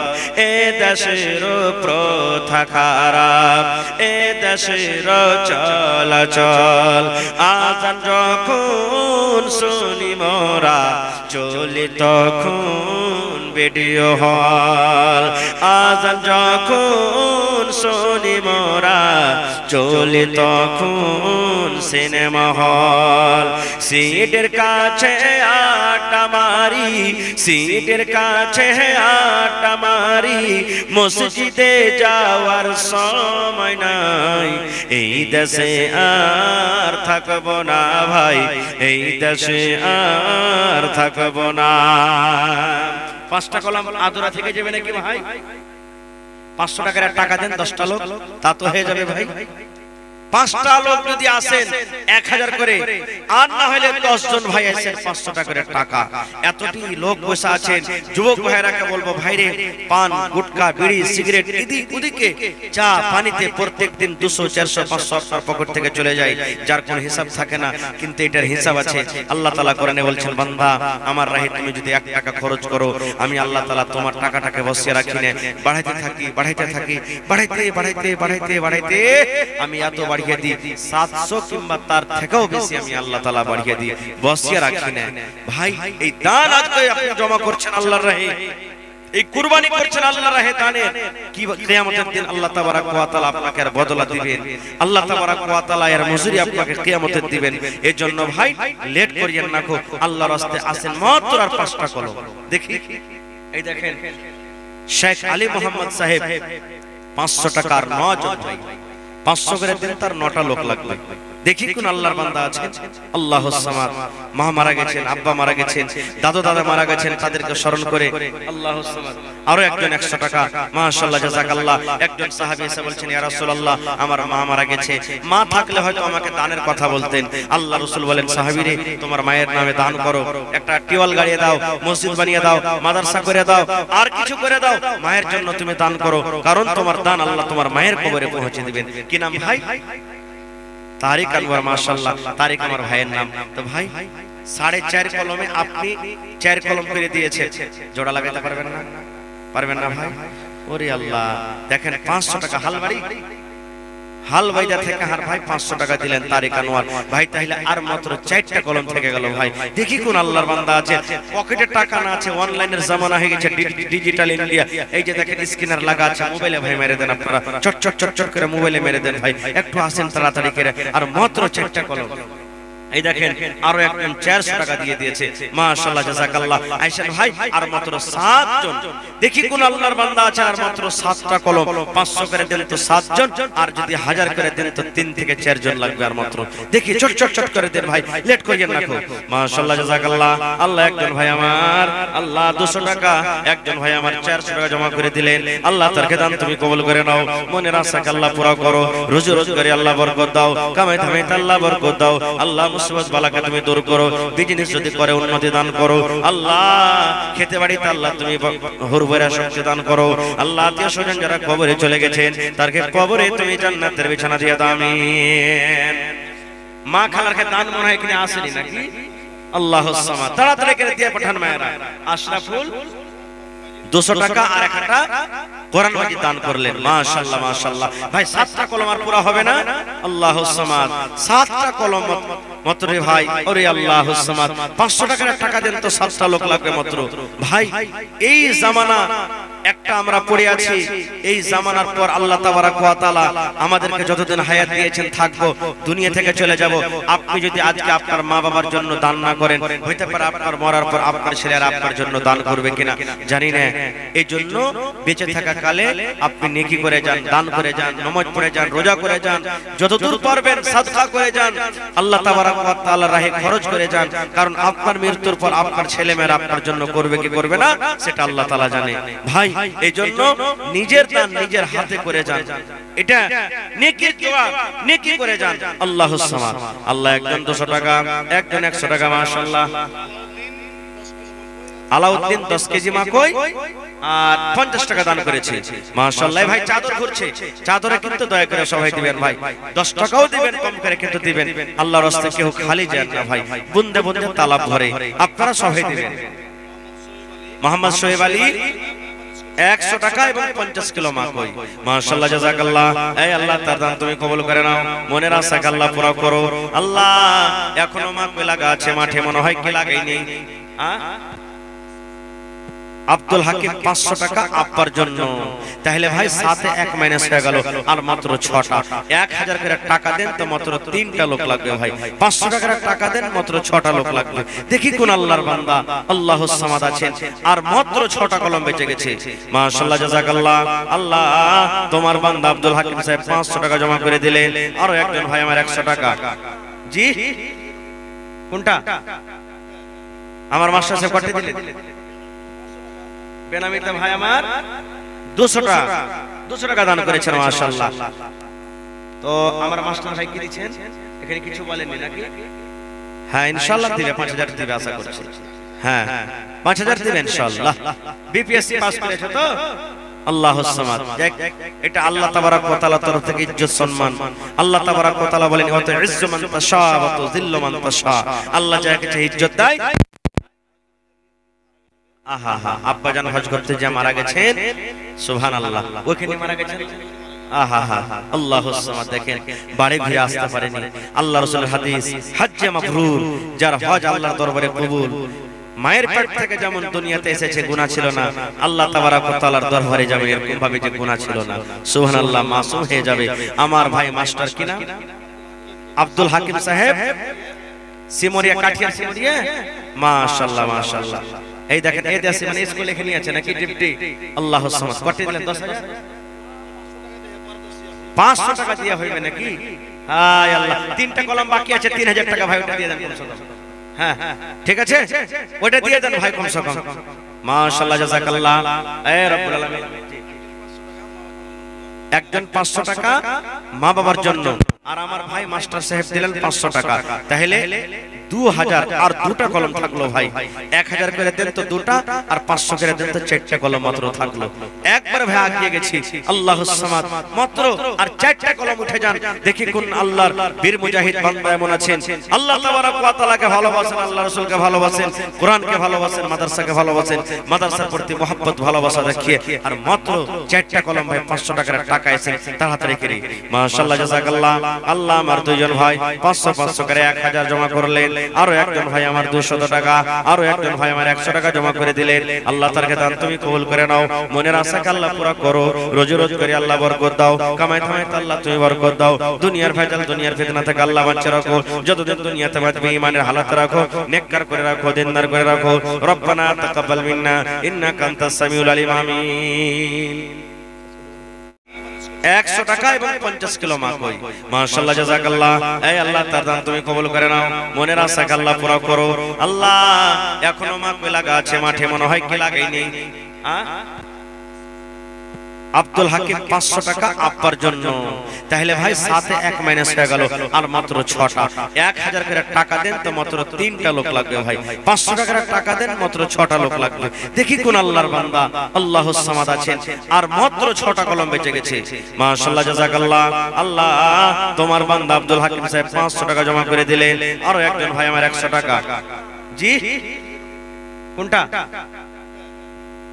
A: এ দেশের প্রথা খারাপ, এ দেশের চলাচল। আজান যখন শুনি মোরা চলি তখন ভিডিও হল, আজান যখন শুনি মোরা চলি তখন সিনেমা হল। সিটের কাছে আটা মারি, সিটের কাছে আটা মারি, মসজিদে যাওয়ার সময় নাই, এই দেশে আর থাকবো না ভাই, এই দেশে আর থাকবো না। 5টা কলম আদরা থেকে যাবে নাকি ভাই? 500 টাকার টাকা দেন 10টা লোক, তা তো হয়ে যাবে ভাই। 5টা লোক যদি আসেন 1000 করে, আর না হলে 10 জন ভাই আসেন 500 টাকা করে টাকা, এতটি লোক বসে আছেন। যুবক ভাইরাকে বলবো ভাইরে, পান গুটকা বিড়ি সিগারেট এদিক ওদিকে চা পানিতে প্রত্যেকদিন 200 400 500 আপনার পকেট থেকে চলে যায়, যার কোনো হিসাব থাকে না, কিন্তু এটার হিসাব আছে। আল্লাহ তাআলা কোরআনে বলছেন, বান্দা আমার রাহে তুমি যদি 1 টাকা খরচ করো, আমি আল্লাহ তাআলা তোমার টাকাটাকে বসিয়ে রাখি না, বাড়াইতে থাকি বাড়াইতে থাকি, বাড়াইতে বাড়াইতে বাড়াইতে বাড়াইতে আমি এত বাড়িয়ে দিই 700 কিংবা তার থেকেও বেশি আমি আল্লাহ তাআলা বাড়িয়ে দিই, বসিয়ে রাখি না ভাই। এই দান আজকে আপনি জমা করছেন আল্লাহর রাহে, এই কুরবানি করছেন আল্লাহর রাহে দানের, কি কিয়ামতের দিন আল্লাহ তাবারক ওয়া তাআলা আপনাকে এর বদলা দিবেন, আল্লাহ তাবারক ওয়া তাআলা এর মজুরি আপনাকে কিয়ামতের দিবেন। এর জন্য ভাই লেট করিয়েন না গো, আল্লাহর রাস্তায় আসেন মাত্র আর 5টা কলম। দেখি এই দেখেন শেখ আলী মোহাম্মদ সাহেব 500 টাকার 9 জন ভাই, 500 করে দিন তার 9টা লোক লাগবে, দেখি কোন আল্লাহর বান্দা আছেন আল্লাহুস সামাদ, মা মারা গেছেন, আব্বা মারা গেছেন, দাদু দাদা মারা গেছেন, তাদেরকে স্মরণ করে আল্লাহুস সামাদ। আরো একজন 100 টাকা, মাশাআল্লাহ জাযাকাল্লাহ। একজন সাহাবী এসে বলছেন, ইয়া রাসূলুল্লাহ আমার মা মারা গেছে, মা থাকলে হয়তো আমাকে দানের কথা বলতেন। আল্লাহ রাসূল বলেন, সাহাবী রে তোমার মায়ের নামে দান করো, একটা টিওয়াল গাড়িয়ে দাও, মসজিদ বানিয়ে দাও, মাদ্রাসা করে দাও, আর কিছু করে দাও, মায়ের জন্য তুমি দান করো, কারণ তোমার দান আল্লাহ তোমার মায়ের কবরে পৌঁছে দিবেন। কি নাম ভাই? তারিক আনোয়ার, মাশাআল্লাহ তারিক আমার ভাইয়ের নাম। তো ভাই 4.5 কলমে আপনি 4 কলম করে দিয়েছেন, জোড়া লাগাতে পারবেন না? পারবেন না ভাই? ওরে আল্লাহ, দেখেন 500 টাকা হালবাইদা থেকে হার ভাই 500 টাকা দিলেন তারিক আনোয়ার ভাই, তাহলে আর মাত্র 4টা কলম থেকে গেল ভাই। দেখি কোন আল্লাহর বান্দা আছে পকেটে টাকা না আছে, অনলাইনের জামানা হয়ে গেছে, ডিজিটাল ইন্ডিয়া। এই যে দেখেন স্ক্যানার লাগা আছে, মোবাইলে ভাই মেরে দেন, আপনারা চট চট চট চট করে মোবাইলে মেরে দেন ভাই, একটু আসেন তাড়াতাড়ি করে, আর মাত্র 4টা কলম। এই দেখেন আরো একজন 400 টাকা দিয়ে দিয়েছে, মাশাআল্লাহ জাযাকাল্লাহ। আয়েশা ভাই আর মাত্র 7 জন, দেখি কোন আল্লাহর বান্দা আছে আর মাত্র 7টা কলম। 500 করে দেন তো 7 জন, আর যদি 1000 করে দেন তো 3 থেকে 4 জন লাগবে আর মাত্র। দেখি চট চট চট করে দেন ভাই, লেট করিয়েন না কো। মাশাআল্লাহ জাযাকাল্লাহ। আল্লাহ একজন ভাই আমার আল্লাহ 200 টাকা, একজন ভাই আমার 400 টাকা জমা করে দিলেন। আল্লাহ তার দান তুমি কবুল করে নাও, মনের আশাকে আল্লাহ পুরা করো, রুজি রোজগারে আল্লাহ বরকত দাও, কামাই ধামাই আল্লাহ বরকত দাও, আল্লাহ মুসিবত বালাকে তুমি দূর করো, বিজনেস যদি করে উন্নতি দান করো, আল্লাহ খেতে বাড়িতে আল্লাহ তুমি হুরভরা শক্তি দান করো, আল্লাহ আত্মীয় স্বজন যারা কবরে চলে গেছেন তারকে কবরে তুমি জান্নাতের বিছানা দিয়ে দাও, আমিন। মা খালারকে দান মনে হয় এখানে আসেনি নাকি? আল্লাহুস সামাদ, তাড়াতাড়ি করে দিয়ে পাঠান মায়েরা। আশরাফুল 200 টাকা আর একটা কোরআন মাজিদ দান করলেন, মাশাআল্লাহ মাশাআল্লাহ। ভাই 7টা কলম আর পুরা হবে না? আল্লাহুস সামাদ 7টা কলম মাত্র রে ভাই, ওরে আল্লাহুস সামাদ। 500 টাকার টাকা দেন তো 7টা লোক লাগবে মাত্র ভাই। এই জামানা একটা আমরা পড়ে আছি, এই জামানার পর আল্লাহ তাবারাক ওয়া তাআলা আমাদেরকে যতদিন হায়াত দিয়েছেন থাকবো, দুনিয়া থেকে চলে যাব। আপনি যদি আজকে আপনার মা বাবার জন্য দান না করেন, হইতে পারে আপনার মরার পর আপনার ছেলেরা আপনার জন্য দান করবে কিনা জানি না। এই জন্য বেঁচে থাকা কালে আপনি নেকি করে যান, দান করে যান, নামাজ পড়ে যান, রোজা করে যান, যতদূর পারবেন সাদকা করে যান, আল্লাহ তাবারাক ওয়া তাআলার রাহে খরচ করে যান। কারণ আপনার মৃত্যুর পর আপনার ছেলেমেয়েরা আপনার জন্য করবে কি করবে না সেটা আল্লাহ তাআলা জানে ভাই। এই জন্য নিজের দান নিজের হাতে করে যান, এটা নেকির দোয়া, নেকি করে যান। আল্লাহুস সামাদ। আল্লাহ একজন 200 টাকা, একজন 100 টাকা, মাশাআল্লাহ। আলাউদ্দিন 10 কেজি মাকই আর 50 টাকা দান করেছে, মাশাআল্লাহ। ভাই চাদর ঘুরছে, চাদরে কিন্তু দয়া করে সবাই দিবেন ভাই, 10 টাকাও দিবেন, কম করে কিন্তু দিবেন। আল্লাহর রাস্তায় কেউ খালি যায় না ভাই, বুন্দে বুন্দে তালাব ভরে, আপনারা সবাই দিবেন। মোহাম্মদ শোয়েব আলী 100 টাকা এবং 50 কিলো মাকই, মাশাআল্লাহ জাযাকাল্লাহ। এই আল্লাহ তার দান তুমি কবুল করে নাও, মনের আশাকে আল্লাহ পুরা করো। আল্লাহ এখনো মাকই লাগা আছে মাঠে, মনে হয় কি লাগাইনি। আব্দুল হাকিম 500 টাকা আব্বার জন্য, তাহলে ভাই 7 এ 1 মাইনাস হয়ে গেল, আর মাত্র 6টা। 1000 করে টাকা দেন তো মাত্র 3টা লোক লাগবে ভাই। 500 টাকার টাকা দেন মাত্র 6টা লোক লাগবে। দেখি কোন আল্লাহর বান্দা আল্লাহুস সামাদ আছেন আর মাত্র 6টা কলম বেঁচে গেছে, মাশাআল্লাহ জাযাকাল্লাহ। আল্লাহ তোমার বান্দা আব্দুল হাকিম সাহেব 500 টাকা জমা করে দিলেন। আর একজন ভাই আমার 100 টাকা, জি কোনটা? আমার মাস্টার সাহেব কত দিলেন? বেনামিতে ভাই আমার 200 টাকা দান করেছেন, মাশাআল্লাহ। তো আমার মাস্টার ভাই কি দিবেন? এখানে কিছু বলেননি নাকি? হ্যাঁ ইনশাআল্লাহ দিবে, 5000 দিবে আশা করছি। হ্যাঁ 5000 দিবেন ইনশাআল্লাহ। বিপিএসসি পাস করেছে তো? আল্লাহুস সামাদ। এটা আল্লাহ তাবারাক ওয়া তাআলার তরফ থেকে ইজ্জত সম্মান। আল্লাহ তাবারাক ওয়া তাআলা বলেন, ওয়া তুইজ্জু মান তাশা ওয়া তুযিল্লু মান তাশা। আল্লাহ যাকে চায় ইজ্জত দেয়। আহা হা, আব্বা জান হজ করতে যা মারা গেছেন, সুবহানাল্লাহ, ওখানে মারা গেছেন। আহা হা, আল্লাহুস সামাদ। দেখেন বাড়ি ঘুরে আসতে পারেনি। আল্লাহ রাসূলের হাদিস, হজ্জে মাবরুর, যার হজ আল্লাহর দরবারে কবুল। মায়ের পেট থেকে যেমন দুনিয়াতে এসেছে গুনাহ ছিল না, আল্লাহ তাবারাক ওয়া তাআলার দরবারে যাবে এরকম ভাবে যে গুনাহ ছিল না, সুবহানাল্লাহ, মাসুম হয়ে যাবে। আমার ভাই মাস্টার কি নাম? আব্দুল হাকিম সাহেব, সিমরিয়া, কাঠিয়া সিমরিয়া, মাশাআল্লাহ মাশাআল্লাহ। এই দেখেন এই দেশে মানে স্কুল এখানে আছে নাকি ডিপটি? আল্লাহুস সামাদ। কত দিলেন? 10000। 500 টাকা দিয়া হইবে নাকি? হায় আল্লাহ, 3টা কলম বাকি আছে, 3000 টাকা ভাই ওটা দিয়ে দেন কমসে কম। হ্যাঁ ঠিক আছে, ওটা দিয়ে দেন ভাই কমসে কম। মাশাআল্লাহ, জাযাকাল্লাহ। এ রব্বুল আলামিন, একজন 500 টাকা মা বাবার জন্য, আর আমার ভাই মাস্টার সাহেব দিলেন 500 টাকা, তাহলে 2000, আর 2টা কলম থাকলো ভাই। 1000 করে দেন তো 2টা, আর 500 করে দেন তো 4টা কলম মাত্র থাকলো। একবার ভাই আগিয়ে গেছি, আল্লাহুস সামাদ মাত্র, আর 4টা কলম উঠে যান। দেখি কোন আল্লাহর বীর মুজাহিদ বান্দা এমন আছেন আল্লাহ তাবারাক ওয়া তাআলাকে ভালোবাসেন, আল্লাহ রাসূলকে ভালোবাসেন, কোরআনকে ভালোবাসেন, মাদ্রাসাকে ভালোবাসেন, মাদ্রাসার প্রতি মহব্বত ভালোবাসা দেখিয়ে আর মাত্র 4টা কলম ভাই 500 টাকার টাকা এসেছে তাড়াতাড়ি করে। মাশাআল্লাহ, জাযাকাল্লাহ। আল্লাহ আমার দুইজন ভাই 500 করে 1000 জমা করলেন, আরো একজন ভাই আমার 200 টাকা, আরো একজন ভাই আমার 100 টাকা জমা করে দিলেন। আল্লাহ তারকে দান তুমি কবুল করে নাও, মনের আশাকে আল্লাহ পুরা করো, রোজি রোজ করে আল্লাহ বরকত দাও, কামাই থামাই আল্লাহ তুমি বরকত দাও, দুনিয়ার ভেজাল দুনিয়ার ফিতনা থেকে আল্লাহ বাঁচিয়ে রাখো, যতদিন দুনিয়াতে বাঁচবে ঈমানের হালাত রাখো, নেককার করে রাখো, দিনদার করে রাখো। রব্বানা তাকাব্বাল মিন্না ইন্নাকা আনতাস সামিউল আলিম। আমিন। 100 টাকা এবং 50 কিলো মা কই। মাশাআল্লাহ, জাযাকাল্লাহ। এই আল্লাহ তার দান তুমি কবুল করে নাও, মনের আশাকে আল্লাহ পুরা করো। আল্লাহ এখনো মা কই লাগা আছে মাঠে, মনে হয় কি লাগাই নেই। আব্দুল হাকিম 500 টাকা আব্বার জন্য, তাহলে ভাই সাথে 1 মাইনাস হয়ে গেল, আর মাত্র 6টা। 1000 করে টাকা দেন তো মাত্র 3টা লোক লাগবে ভাই, 500 টাকার টাকা দেন মাত্র 6টা লোক লাগবে। দেখি কোন আল্লাহর বান্দা আল্লাহুস সামাদ আছেন, আর মাত্র 6টা কলম বেঁচে গেছে। মাশাআল্লাহ, জাযাকাল্লাহ। আল্লাহ তোমার বান্দা আব্দুল হাকিম সাহেব 500 টাকা জমা করে দিলেন, আরো একজন ভাই আমার 100 টাকা। জি কোনটা?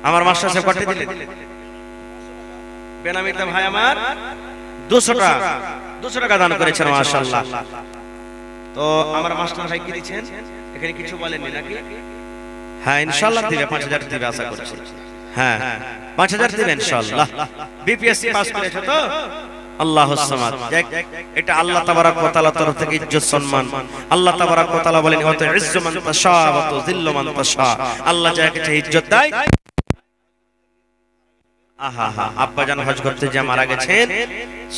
A: আমার মাস্টার সাহেব কত দিলেন? বেনামিতে ভাই আমার 200 টাকা দান করেছেন। মাশাআল্লাহ। তো আমার মাস্টার ভাই কি দিবেন? এখানে কিছু বলেননি নাকি? হ্যাঁ ইনশাআল্লাহ দিবে, 5000 দিবে আশা করছি। হ্যাঁ 5000 দিবেন ইনশাআল্লাহ। বিপিএসসি পাস করেছে তো? আল্লাহুস সামাদ। এটা আল্লাহ তাবারাক ওয়া তাআলার তরফ থেকে ইজ্জত সম্মান। আল্লাহ তাবারাক ওয়া তাআলা বলেন ওয়া তুইজ্জু মান তাশা ওয়া তুযিল্লু মান তাশা। আল্লাহ যাকে চায় ইজ্জত দেয়। আহা হা, আব্বা জান হজ করতে যে মারা গেছেন,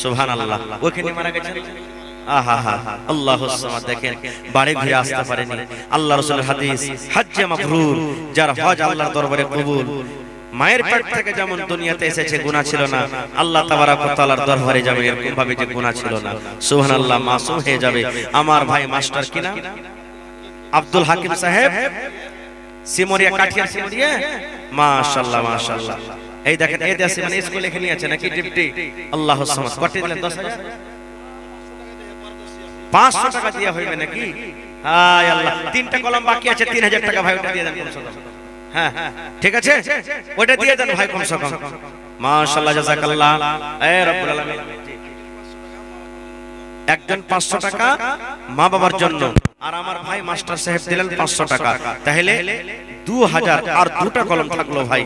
A: সুবহানাল্লাহ, ওখানে মারা গেছেন। আহা হা, আল্লাহুস সামাদ। দেখেন বাড়ি ঘুরে আসতে পারেনি। আল্লাহ রাসূলের হাদিস, হজ্জে মাবরুর, যার হজ আল্লাহর দরবারে কবুল। মায়ের পেট থেকে যেমন দুনিয়াতে এসেছে গুনাহ ছিল না, আল্লাহ তাবারাক ওয়া তাআলার দরবারে যাবে এরকম ভাবে যে গুনাহ ছিল না। সুবহানাল্লাহ, মাসুম হয়ে যাবে। আমার ভাই মাস্টার কি নাম? আব্দুল হাকিম সাহেব, সিমরিয়া, কাঠিয়া সিমরিয়া। মাশাআল্লাহ মাশাআল্লাহ। এই দেখেন এই দেশে মানে স্কুল এখানে আছে নাকি ডিপটি? আল্লাহুস সামাদ। কত দিলেন? 10000। 500 টাকা দিয়া হইবে নাকি? হায় আল্লাহ, 3টা কলম বাকি আছে, 3000 টাকা ভাই ওটা দিয়ে দেন কমসে কম। হ্যাঁ ঠিক আছে, ওটা দিয়ে দেন ভাই কমসে কম। মাশাআল্লাহ, জাযাকাল্লাহ। এ রব্বুল আলামিন, একজন 500 টাকা মা বাবার জন্য, আর আমার ভাই মাস্টার সাহেব দিলেন 500 টাকা, তাহলে 2000, আর 2টা কলম থাকলো ভাই।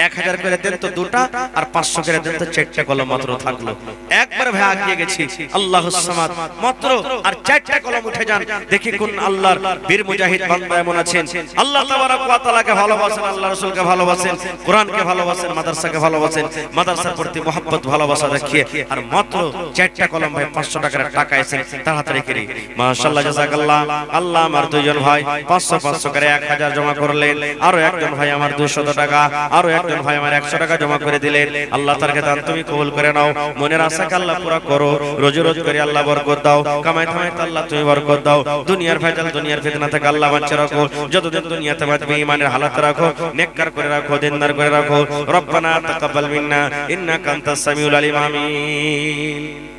A: 1000 করে দেন তো 2টা, আর 500 করে দেন তো 4টা কলম মাত্র থাকলো। একবার ভাই আগিয়ে গেছি, আল্লাহুস সামাদ মাত্র, আর 4টা কলম উঠে যান। দেখি কোন আল্লাহর বীর মুজাহিদ বান্দা এমন আছেন আল্লাহ তাবারাক ওয়া তাআলাকে ভালোবাসেন, আল্লাহ রাসূলকে ভালোবাসেন, কোরআনকে ভালোবাসেন, মাদ্রাসাকে ভালোবাসেন, মাদ্রাসার প্রতি মহব্বত ভালোবাসা দেখিয়ে আর মাত্র 4টা কলম ভাই 500 টাকার টাকা এসেছে তাড়াতাড়ি করে। মাশাআল্লাহ, জাযাকাল্লাহ। আল্লাহ আমার দুইজন ভাই 500 করে 1000 জমা করলেন, আরো একজন ভাই আমার 200 টাকা, আরো একজন ভাই আমার 100 টাকা জমা করে দিলেন। আল্লাহ তারকে দান তুমি কবুল করে নাও, মনের আশাকে আল্লাহ পুরা করো, রোজি রোজ করে আল্লাহ বরকত দাও, কামাই থামাই আল্লাহ তুমি বরকত দাও, দুনিয়ার ভেজাল দুনিয়ার ফিতনা থেকে আল্লাহ বাঁচিয়ে রাখো, যতদিন দুনিয়াতে বাঁচবে ঈমানের হালাত রাখো, নেককার করে রাখো, দিনদার করে রাখো। রব্বানা তাকাব্বাল মিন্না ইন্নাকা আনতাস সামিউল আলিম। আমিন।